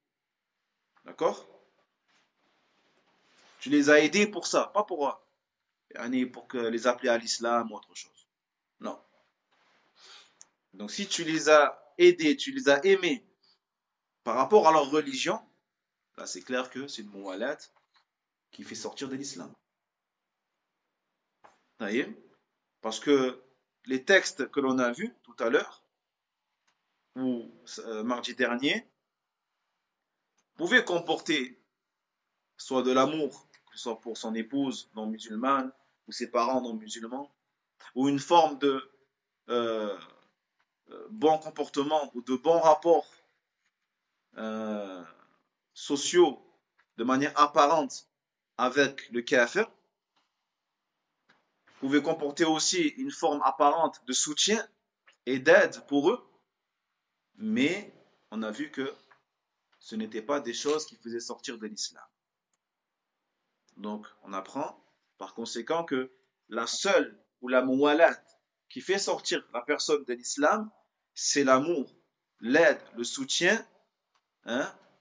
D'accord? Tu les as aidés pour ça, pas pour que les appeler à l'islam ou autre chose. Non. Donc si tu les as aidés, tu les as aimés par rapport à leur religion, là c'est clair que c'est une muwalat qui fait sortir de l'islam. Parce que les textes que l'on a vus tout à l'heure, ou mardi dernier, pouvaient comporter soit de l'amour, que ce soit pour son épouse non musulmane, ou ses parents non musulmans, ou une forme de bon comportement ou de bons rapports sociaux de manière apparente avec le kafir, pouvait comporter aussi une forme apparente de soutien et d'aide pour eux, mais on a vu que ce n'était pas des choses qui faisaient sortir de l'islam. Donc on apprend par conséquent que la seule ou la muwalat qui fait sortir la personne de l'islam, c'est l'amour, l'aide, le soutien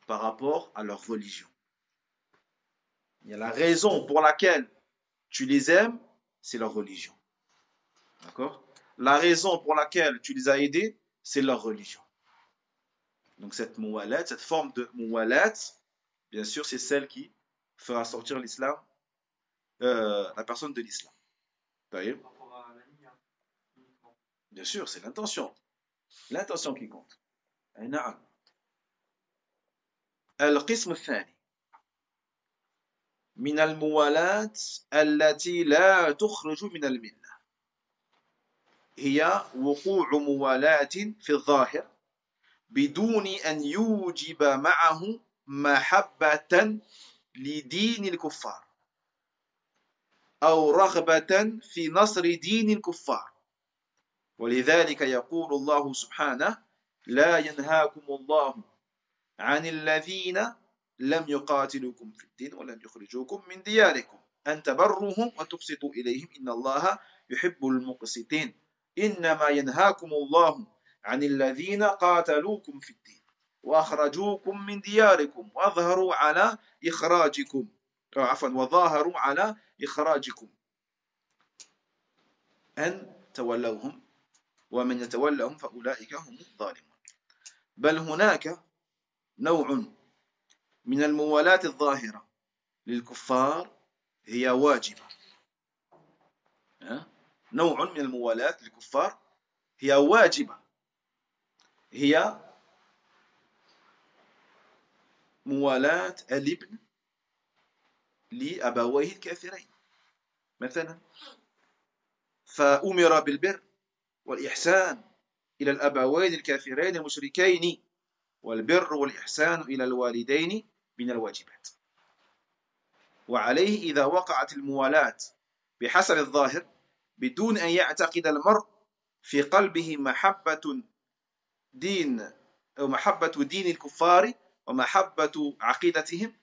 par rapport à leur religion. Il y a la raison pour laquelle tu les aimes, c'est leur religion. D'accord? La raison pour laquelle tu les as aidés, c'est leur religion. Donc cette muwalat, cette forme de muwalat, bien sûr, c'est celle qui fera sortir l'islam, la personne de l'islam. Bien sûr, c'est l'intention. L'intention qui compte. القسم الثاني من الموالات التي لا تخرج من الملة هي وقوع موالات في الظاهر بدون أن يوجب معه محبة لدين الكفار أو رغبة في نصر دين الكفار ولذلك يقول الله سبحانه لا ينهاكم الله عن الذين لم يقاتلوكم في الدين ولم يخرجوكم من دياركم أن تبروهم وتقسطوا إليهم إن الله يحب المقسطين إنما ينهاكم الله عن الذين قاتلوكم في الدين وأخرجوكم من دياركم وظاهروا على إخراجكم أن تولوهم ومن يتولهم فأولئك هم الظالمون بل هناك نوع من الموالاة الظاهرة للكفار هي واجبة. نوع من الموالاة للكفار هي واجبة، هي موالاة الابن لأبويه الكافرين مثلا، فأمر بالبر والإحسان إلى الأبوين الكافرين المشركين والبر والإحسان إلى الوالدين من الواجبات. وعليه إذا وقعت الموالاة بحسب الظاهر بدون أن يعتقد المرء في قلبه محبة دين الكفار ومحبة عقيدتهم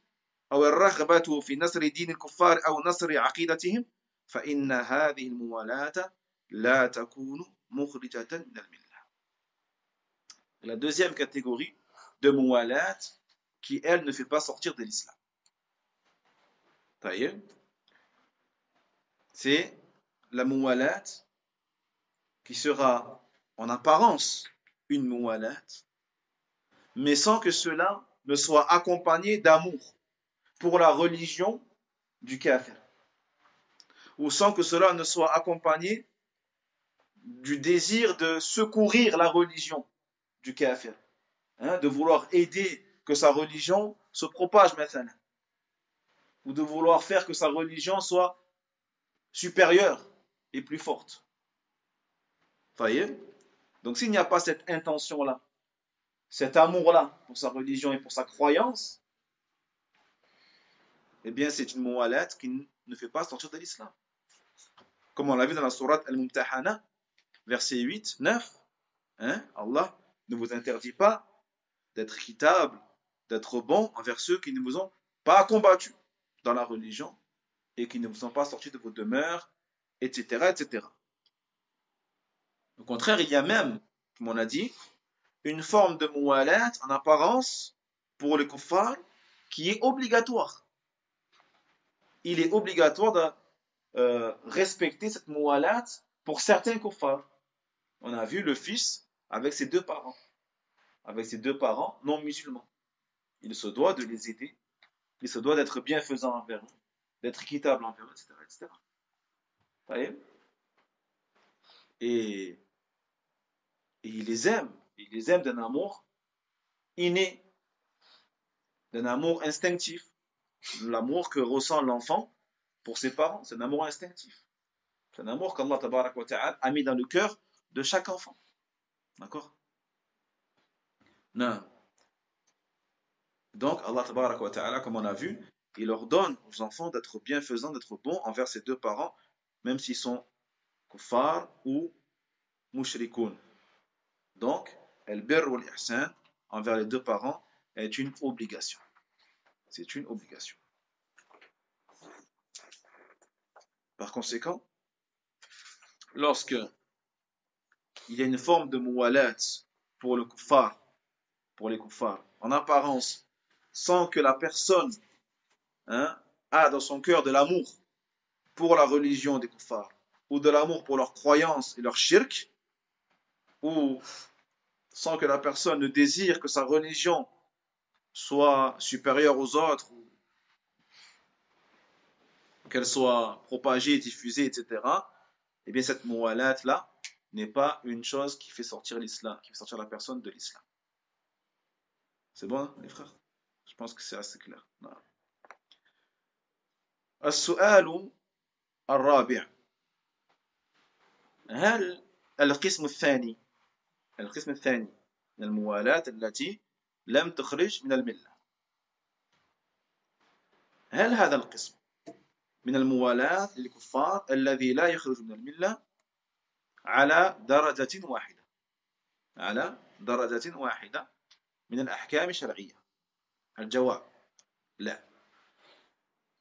أو الرغبة في نصر دين الكفار أو نصر عقيدتهم فإن هذه الموالاة لا تكون مخرجة من الملة. La deuxième catégorie de muwalat qui, elle, ne fait pas sortir de l'islam. C'est la muwalat qui sera en apparence une muwalat, mais sans que cela ne soit accompagné d'amour pour la religion du kafir, ou sans que cela ne soit accompagné du désir de secourir la religion du kafir, de vouloir aider que sa religion se propage maintenant, ou de vouloir faire que sa religion soit supérieure et plus forte. Voyez? Donc s'il n'y a pas cette intention-là, cet amour-là pour sa religion et pour sa croyance, eh bien c'est une muwalat qui ne fait pas sortir de l'islam. Comme on l'a vu dans la sourate Al-Mumtahana, verset 8, 9, Allah ne vous interdit pas d'être équitable, d'être bon envers ceux qui ne vous ont pas combattu dans la religion et qui ne vous ont pas sortis de vos demeures, etc., etc. Au contraire, il y a même, comme on a dit, une forme de muwalat en apparence pour les kuffars qui est obligatoire. Il est obligatoire de respecter cette muwalat pour certains kuffars. On a vu le fils avec ses deux parents non musulmans. Il se doit de les aider, il se doit d'être bienfaisant envers eux, d'être équitable envers eux, etc., etc. Vous voyez? Et il les aime d'un amour inné, d'un amour instinctif. L'amour que ressent l'enfant pour ses parents, c'est un amour instinctif. C'est un amour qu'Allah tabarak wa ta'ala a mis dans le cœur de chaque enfant. D'accord? Non. Donc Allah tabarak wa ta'ala, comme on a vu, il ordonne aux enfants d'être bienfaisants, d'être bons envers ses deux parents, même s'ils sont kuffar ou mushrikoun. Donc, al-birr ou al-ihsan envers les deux parents est une obligation. C'est une obligation. Par conséquent, lorsque il y a une forme de muwalat pour les kuffars, en apparence, sans que la personne a dans son cœur de l'amour pour la religion des kuffars, ou de l'amour pour leurs croyances et leur shirk, ou sans que la personne ne désire que sa religion soit supérieure aux autres, ou qu'elle soit propagée, diffusée, etc., eh bien cette muwalat-là n'est pas une chose qui fait sortir l'islam, qui fait sortir la personne de l'islam. C'est bon, hein, les frères? Je pense que c'est assez clair. السؤال الرابع هل القسم الثاني من الموالاة التي لم تخرج من الملة، هل هذا القسم من الموالاة للكفار الذي لا يخرج من الملة على درجة واحدة من الأحكام الشرعية؟ الجواب لا.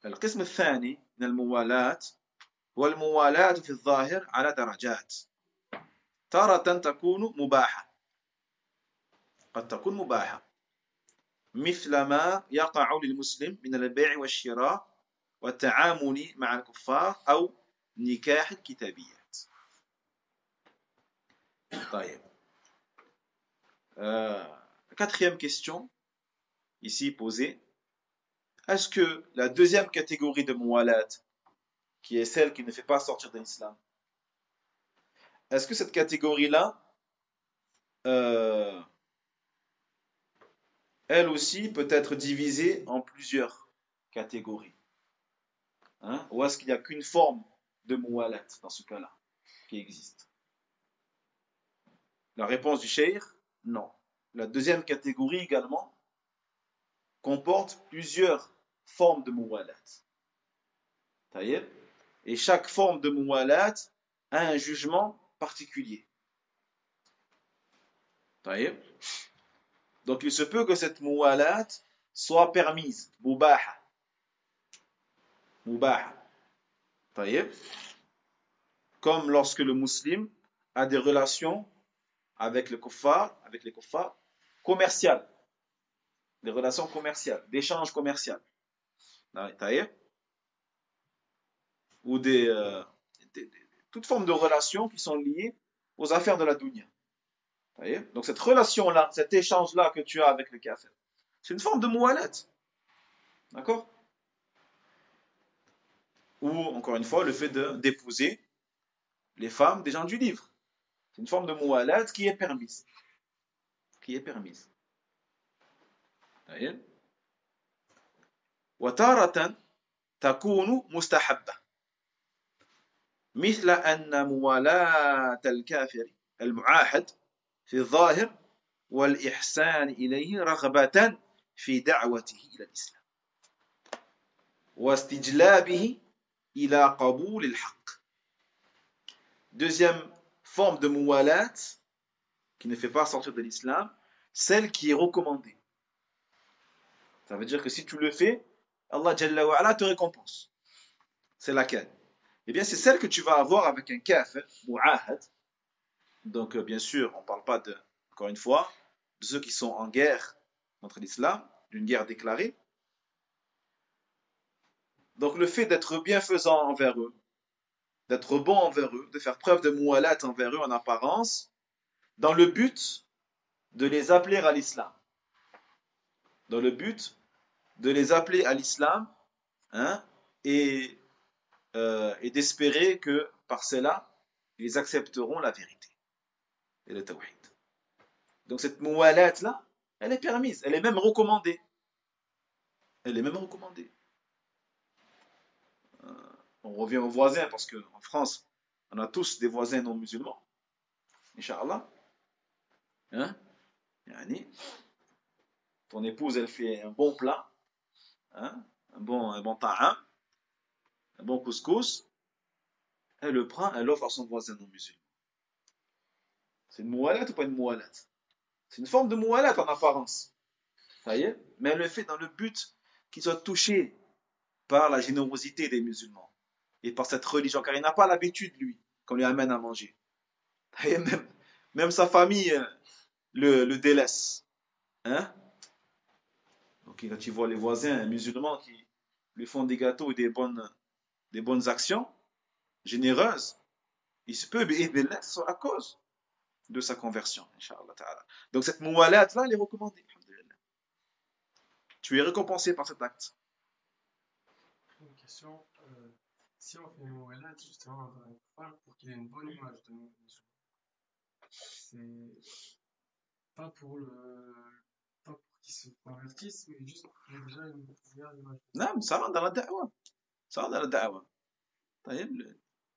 القسم الثاني من الموالاة هو الموالاة في الظاهر على درجات، تارة تكون مباحة، قد تكون مباحة مثل ما يقع للمسلم من البيع والشراء والتعامل مع الكفار أو نكاح الكتابيات. طيب. Quatrième question ici posée. Est-ce que la deuxième catégorie de muwalat, qui est celle qui ne fait pas sortir de l'islam, est-ce que cette catégorie-là, elle aussi peut être divisée en plusieurs catégories, ou est-ce qu'il n'y a qu'une forme de muwalat dans ce cas-là qui existe? La réponse du cheikh, non. La deuxième catégorie également comporte plusieurs formes de muwalat. Taïeb. Et chaque forme de muwalat a un jugement particulier. Taïeb. Donc il se peut que cette muwalat soit permise, mubaha. Mubaha. Taïeb. Comme lorsque le musulman a des relations avec les kuffars commerciales, des relations commerciales, d'échanges commerciaux. Taïeb. Ou toute forme de relations qui sont liées aux affaires de la dunya. Donc cette relation-là, cet échange-là que tu as avec le kafir, c'est une forme de muwalat. D'accord? Ou, encore une fois, le fait d'épouser les femmes des gens du livre. C'est une forme de muwalat qui est permise. Qui est permise. وتارة تكون مستحبة مثل أن موالاة الكافر المعاهد في الظاهر والإحسان إليه رغبة في دعوته إلى الإسلام واستجلابه إلى قبول الحق. Deuxième forme de muwalat qui ne fait pas sortir de l'islam, celle qui est recommandée. Ça veut dire que si tu le fais, Allah Jalla wa Ala te récompense. C'est laquelle? Eh bien, c'est celle que tu vas avoir avec un kafir, mu'ahad. Donc, bien sûr, on ne parle pas encore une fois, de ceux qui sont en guerre contre l'islam, d'une guerre déclarée. Donc, le fait d'être bienfaisant envers eux, d'être bon envers eux, de faire preuve de mu'alat envers eux en apparence, dans le but de les appeler à l'islam. Dans le but de les appeler à l'islam, hein, et d'espérer que par cela, ils accepteront la vérité et le tawhid. Donc cette muwalat-là, elle est permise, elle est même recommandée. Elle est même recommandée. On revient aux voisins, parce qu'en France, on a tous des voisins non musulmans. Inch'Allah. Hein? Yani, ton épouse, elle fait un bon plat, hein? un bon ta'am, un bon couscous, elle le prend, elle l'offre à son voisin non musulman. C'est une muwalat ou pas une muwalat? C'est une forme de muwalat en apparence. Ça y est? Mais elle le fait dans le but qu'il soit touché par la générosité des musulmans et par cette religion, car il n'a pas l'habitude, lui, qu'on lui amène à manger. Et même sa famille le délaisse. Hein? Donc, quand tu vois les voisins musulmans qui lui font des gâteaux et des bonnes actions généreuses, il se peut que ce soit à cause de sa conversion, Inch'Allah ta'ala. Donc cette muwalat-là, elle est recommandée. Tu es récompensé par cet acte. Une question, si on fait une muwalat justement envers un kuffar pour qu'il ait une bonne image de nous, c'est pas pour qu'il se convertisse, mais juste pour qu'il ait déjà une meilleure image. Non, ça rentre dans la da'wa. Ça rentre dans la da'wa.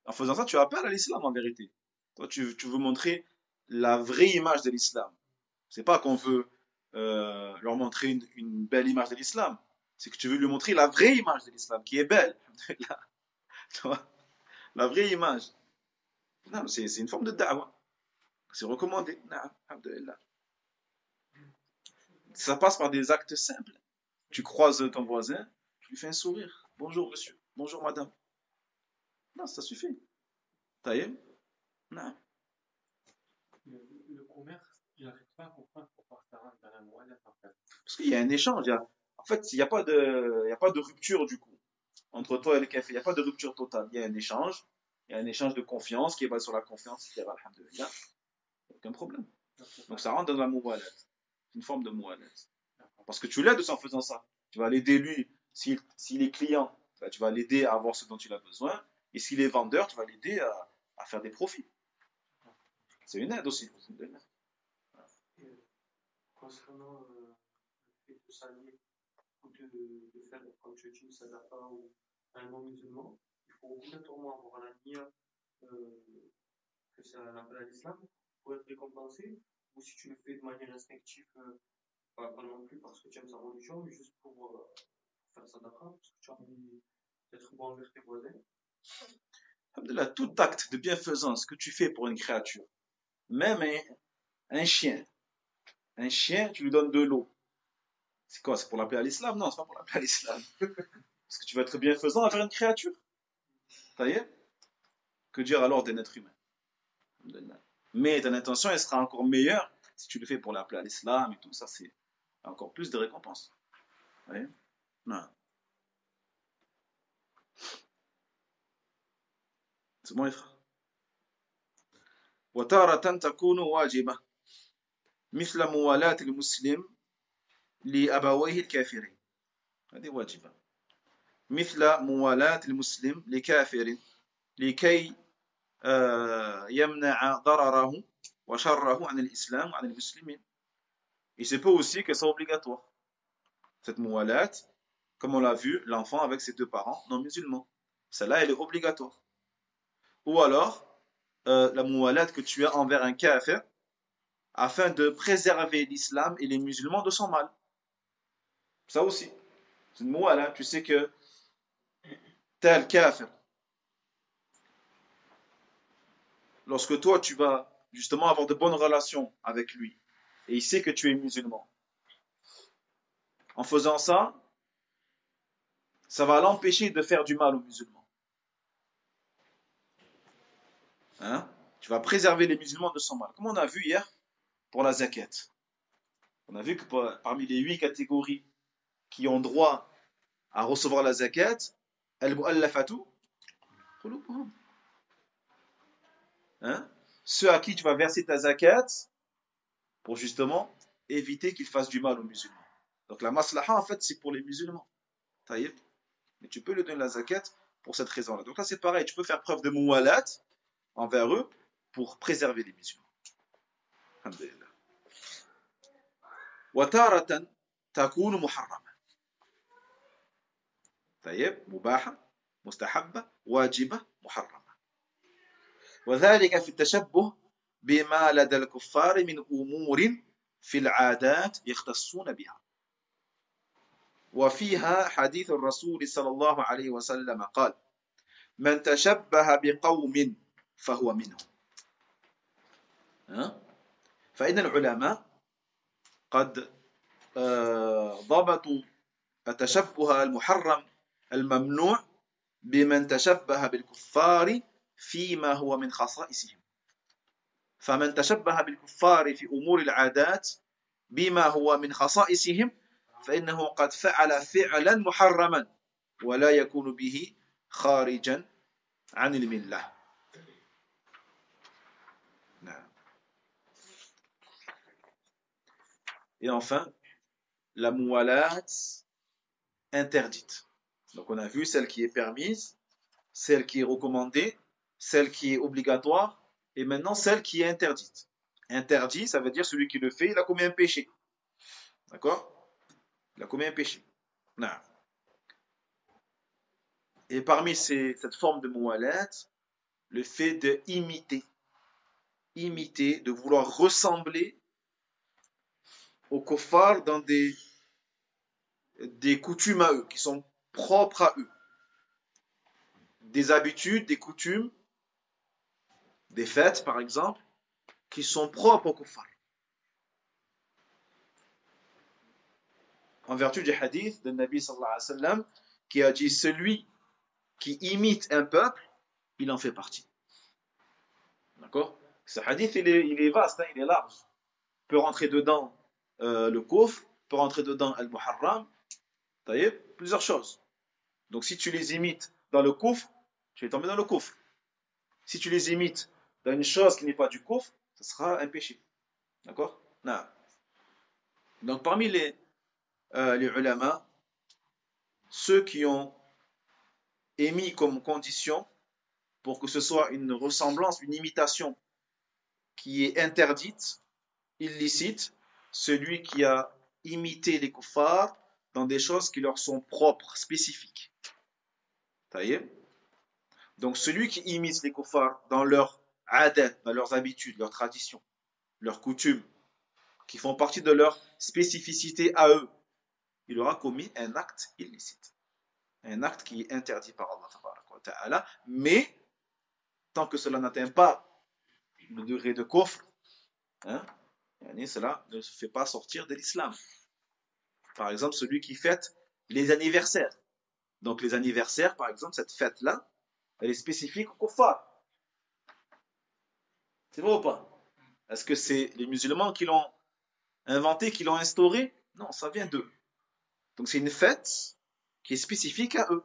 En faisant ça, tu appelles à l'islam en vérité. Toi, tu veux montrer la vraie image de l'islam. C'est pas qu'on veut leur montrer une belle image de l'islam. C'est que tu veux lui montrer la vraie image de l'islam, qui est belle. La vraie image. Non, c'est une forme de da'wa. C'est recommandé. Alhamdulillah. Ça passe par des actes simples. Tu croises ton voisin, tu lui fais un sourire. Bonjour monsieur, bonjour madame. Non, ça suffit. Taïeb? Non. Le commerce, il n'arrête pas à comprendre pourquoi ça rentre dans la muwalat en fait. Parce qu'il y a un échange. En fait, il n'y a pas de rupture du coup. Entre toi et le café, il n'y a pas de rupture totale. Il y a un échange. Il y a un échange de confiance qui est basé sur la confiance, etc. Alhamdulillah. Aucun problème. Donc ça rentre dans la muwalat. C'est une forme de muwalat. Parce que tu l'aides en faisant ça. Tu vas l'aider lui, s'il est client, tu vas l'aider à avoir ce dont il a besoin. Et s'il est vendeur, tu vas l'aider à faire des profits. C'est une aide aussi. Concernant le fait de s'allier ou de faire, comme tu dis, sadaqa ou un non-musulman, il faut obligatoirement avoir la niya que c'est un appel à l'islam. pour être récompensé, ou si tu le fais de manière instinctive, pas non plus parce que tu aimes sa religion, mais juste pour faire sadaqa, parce que tu as envie d'être bon envers tes voisins. Alhamdulillah, tout acte de bienfaisance que tu fais pour une créature, même un chien, tu lui donnes de l'eau. C'est quoi? C'est pour l'appeler à l'islam? Non, c'est pas pour l'appeler à l'islam. Parce que tu vas être bienfaisant envers une créature. Ça y est? Que dire alors d'un être humain? Alhamdulillah. Mais ton intention, elle sera encore meilleure si tu le fais pour l'appeler à l'islam et tout ça, c'est encore plus de récompense. Vous voyez? Non. C'est bon les frères. وتارة تكون واجبة مثل موالاة المسلم لأبويه الكافرين. هذه واجبة. مثل موالاة المسلم لكافر لكي يمنع ضرره وشره عن الإسلام وعن المسلمين. Et c'est pas aussi que c'est obligatoire. Cette moualat, comme on l'a vu, l'enfant avec ses deux parents non musulmans. Celle-là, elle est obligatoire. Ou alors, la moualat que tu as envers un kafir afin de préserver l'islam et les musulmans de son mal. Ça aussi. C'est une moualat. Tu sais que tel kafir, lorsque toi tu vas justement avoir de bonnes relations avec lui et il sait que tu es musulman, en faisant ça, ça va l'empêcher de faire du mal aux musulmans. Hein? Tu vas préserver les musulmans de son mal. Comme on a vu hier pour la zakat. On a vu que parmi les 8 catégories qui ont droit à recevoir la zakat, al-mu'allafatu qulubuhum. Hein? Ceux à qui tu vas verser ta zakat pour justement éviter qu'ils fassent du mal aux musulmans. Donc la maslaha en fait c'est pour les musulmans. Taïb. Mais tu peux leur donner la zakat pour cette raison-là. Donc là c'est pareil, tu peux faire preuve de muwalat envers eux pour préserver les musulmans. Alhamdulillah. وتارة تكون محرمة. طيب مباحة مستحبة واجبة محرمة. وذلك في التشبه بما لدى الكفار من أمور في العادات يختصون بها. وفيها حديث الرسول صلى الله عليه وسلم قال: من تشبه بقوم فهو منهم. فإن العلماء قد ضبطوا التشبه المحرم الممنوع بمن تشبه بالكفار فيما هو من خصائصهم. فمن تشبه بالكفار في أمور العادات بما هو من خصائصهم فإنه قد فعل فعلا محرما ولا يكون به خارجا عن الملة. نعم. Et enfin, la moualat interdite. Donc on a vu celle qui est permise, celle qui est recommandée, celle qui est obligatoire, et maintenant celle qui est interdite. Interdit, ça veut dire celui qui le fait, il a commis un péché. D'accord? Il a commis un péché. Non. Et parmi cette forme de moualat, le fait de imiter, de vouloir ressembler aux kuffar dans des coutumes à eux, qui sont propres à eux. Des habitudes, des coutumes, des fêtes par exemple, qui sont propres aux kuffar. En vertu du hadith de Nabi sallallahu alayhi wa sallam, qui a dit celui qui imite un peuple, il en fait partie. D'accord? Ce hadith, il est vaste, hein, il est large. Peut rentrer dedans le kufr, peut rentrer dedans al-muharram, plusieurs choses. Donc si tu les imites dans le kufr, tu es tombé dans le kufr. Si tu les imites dans une chose qui n'est pas du kufr, ce sera un péché. D'accord? Non. Donc parmi les ulama, ceux qui ont émis comme condition pour que ce soit une ressemblance, une imitation qui est interdite, illicite, celui qui a imité les kuffars dans des choses qui leur sont propres, spécifiques. Donc celui qui imite les kuffars dans leurs adat, dans leurs habitudes, leurs traditions, leurs coutumes, qui font partie de leur spécificité à eux, il aura commis un acte illicite. Un acte qui est interdit par Allah. Mais, tant que cela n'atteint pas le degré de kufr, hein, cela ne se fait pas sortir de l'islam. Par exemple, celui qui fête les anniversaires. Donc les anniversaires, par exemple, cette fête-là, elle est spécifique au kuffar. C'est vrai ou pas? Est-ce que c'est les musulmans qui l'ont inventé, qui l'ont instauré? Non, ça vient d'eux. Donc c'est une fête qui est spécifique à eux.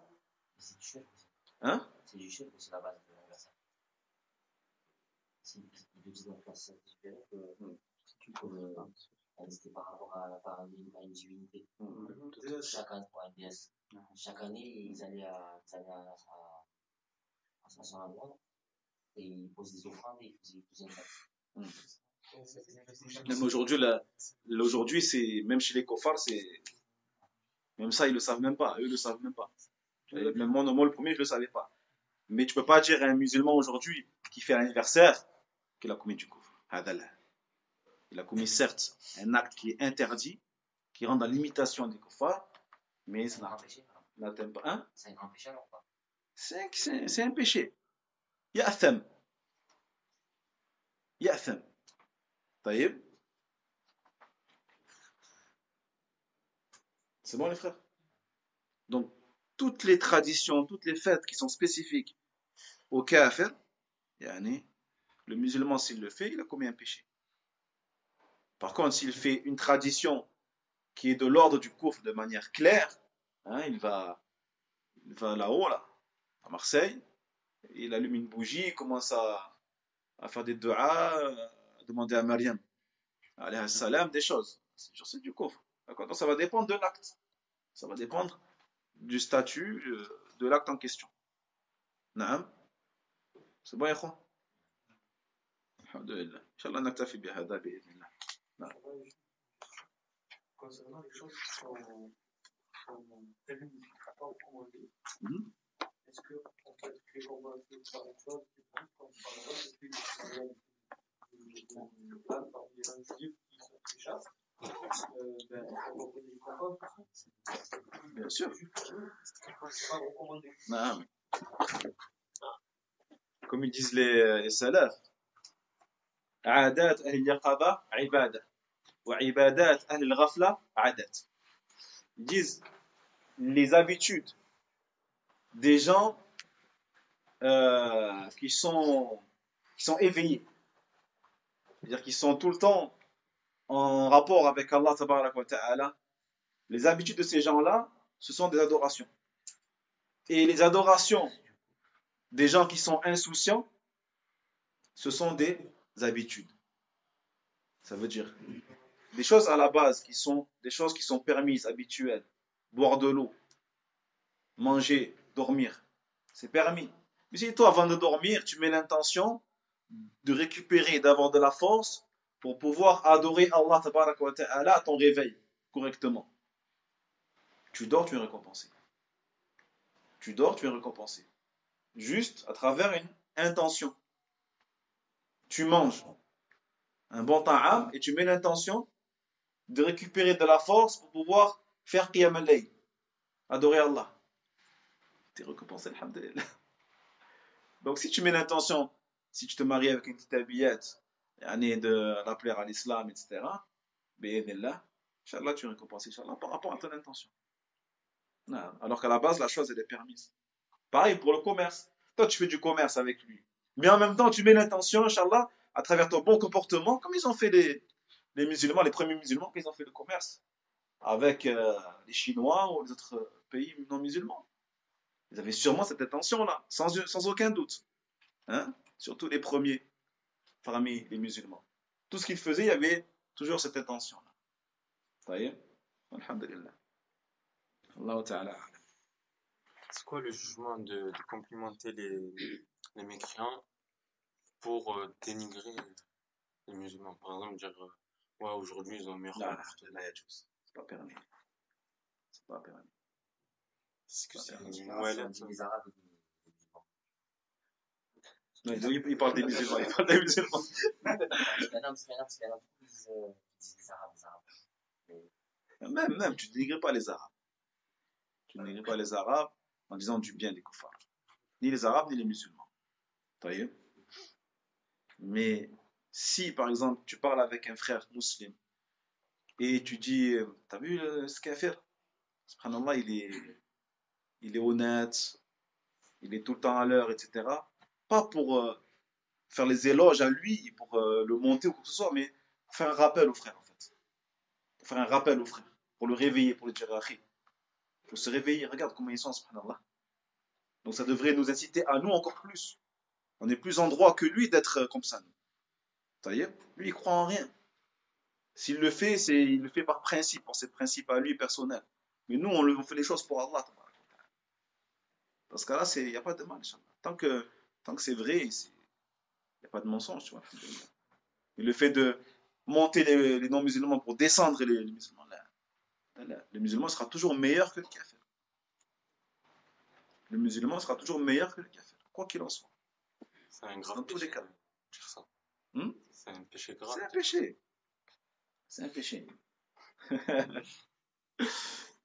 C'est du chef aussi. Hein? C'est du chef aussi la base de l'anniversaire. Si ils disent en place différent que c'était par rapport à une divinité. Chaque année, ils allaient à son endroit et ils posaient des offrandes et ils faisaient une fête. Même aujourd'hui, c'est même chez les kofars, c'est même ça ils le savent même pas. Eux le savent même pas. Même moi le premier, je le savais pas. Mais tu peux pas dire à un musulman aujourd'hui qui fait un anniversaire qu'il a commis du kufr. Il a commis certes un acte qui est interdit, qui rentre dans l'imitation des kuffars, mais ça n'atteint pas. Hein? C'est un grand péché alors pas? C'est un péché. Ya'tham. Taïb. C'est bon les frères? Donc, toutes les traditions, toutes les fêtes qui sont spécifiques au kafir, le musulman s'il le fait, il a commis un péché. Par contre, s'il fait une tradition qui est de l'ordre du kufr de manière claire, hein, il va là-haut, là, à Marseille, il allume une bougie, il commence à faire des du'as, à demander à Maryam, alayhi salam, des choses. C'est du kufr. D'accord? Donc ça va dépendre de l'acte. Ça va dépendre du statut de l'acte en question. Naam. C'est bon, Yahoo? Alhamdulillah. Inch'Allah, naktafi bihada bi'idhnillah. Concernant les choses qui sont prévues pas recommandées, est-ce que en fait les combats par une chose qui prend comme par exemple le plan parmi les gens juifs qui chassent, on va poser des combats tout ça? Bien sûr. C'est pas recommandé. Naam. Comme ils disent les salafs, عادات أهل اليقظة عبادة وعبادات أهل الغفلة عادات. Ils disent les habitudes des gens qui sont éveillés, c'est-à-dire qui sont tout le temps en rapport avec Allah tabaraka wa ta'ala. Les habitudes de ces gens-là, ce sont des adorations. Et les adorations des gens qui sont insouciants, ce sont des habitudes. Ça veut dire des choses à la base qui sont des choses qui sont permises, habituelles. Boire de l'eau, manger, dormir, c'est permis. Mais si toi, avant de dormir, tu mets l'intention de récupérer, d'avoir de la force pour pouvoir adorer Allah tabaraka wa ta'ala à ton réveil correctement. Tu dors, tu es récompensé. Tu dors, tu es récompensé. Juste à travers une intention. Tu manges un bon ta'am et tu mets l'intention de récupérer de la force pour pouvoir faire qiyam al-layl, adorer Allah. Tu es récompensé, alhamdulillah. Donc si tu mets l'intention, si tu te maries avec une petite habillette, de l'appeler à l'islam, etc., bi'idhnillah, Inch'Allah, tu es récompensé, Inch'Allah, par rapport à ton intention. Non. Alors qu'à la base, la chose, elle est permise. Pareil pour le commerce. Toi, tu fais du commerce avec lui. Mais en même temps, tu mets l'intention, Inch'Allah, à travers ton bon comportement, comme ils ont fait les musulmans, les premiers musulmans, ils ont fait le commerce avec les Chinois ou les autres pays non musulmans. Ils avaient sûrement cette intention-là, sans aucun doute. Hein? Surtout les premiers parmi les musulmans. Tout ce qu'ils faisaient, il y avait toujours cette intention-là. Ça y est? Alhamdulillah. Allah Ta'ala. C'est quoi le jugement de complimenter les mécréants pour dénigrer les musulmans? Par exemple, dire ouais, aujourd'hui ils ont un meilleur comportement. C'est pas permis. C'est pas permis. C'est que c'est une Noël. Les Arabes et les musulmans. Non, il parle des musulmans, il parle des musulmans. Parce qu'il y en a qui disent les Arabes. Même, tu ne dénigres pas les Arabes. Tu ne dénigres pas les Arabes en disant du bien des koufars. Ni les Arabes, ni les musulmans. Voyez. Mais si, par exemple, tu parles avec un frère musulman et tu dis, t'as vu ce qu'il a fait? Subhanallah, il est honnête, il est tout le temps à l'heure, etc. Pas pour faire les éloges à lui, pour le monter ou quoi que ce soit, mais pour faire un rappel au frère, en fait. Pour faire un rappel au frère, pour le réveiller, pour lui dire, Akhi, il faut se réveiller, regarde comment ils sont, subhanallah. Donc ça devrait nous inciter à nous encore plus. On est plus en droit que lui d'être comme ça. Vous voyez? Lui, il croit en rien. S'il le fait, il le fait par principe, pour ses principes à lui personnels. Mais nous, on fait les choses pour Allah. Dans ce cas-là, il n'y a pas de mal. Tant que c'est vrai, il n'y a pas de mensonge. Tu vois. Et le fait de monter les non-musulmans pour descendre les musulmans, le musulman sera toujours meilleur que le kafir. Le musulman sera toujours meilleur que le kafir, quoi qu'il en soit. C'est un grave dans tous les cas. Ça. Hmm? C'est un péché grave. C'est un péché. C'est un péché.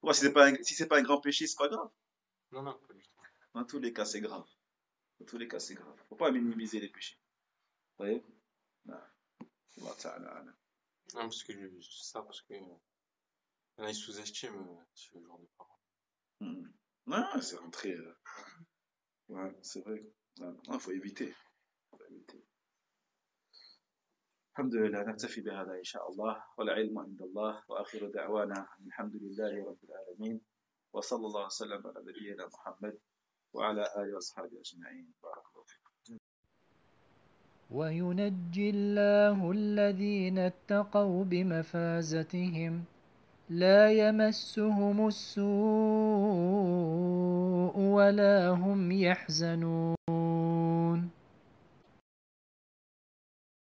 Ouais, si c'est pas un grand péché, c'est pas grave. Non, pas du tout. Dans tous les cas, c'est grave. Dans tous les cas, c'est grave. Faut pas minimiser les péchés. Vous voyez? Non. Allah ta'ala. Non, parce que ils sous-estiment ce genre de paroles. Non, c'est rentré. Ouais, c'est vrai. Il faut éviter. الحمد لله نكتفي بهذا إن شاء الله والعلم عند الله وآخر دعوانا الحمد لله رب العالمين وصلى الله وسلم على نبينا محمد وعلى آله وأصحابه أجمعين بارك الله فيكم. وينجي الله الذين اتقوا بمفازتهم لا يمسهم السوء ولا هم يحزنون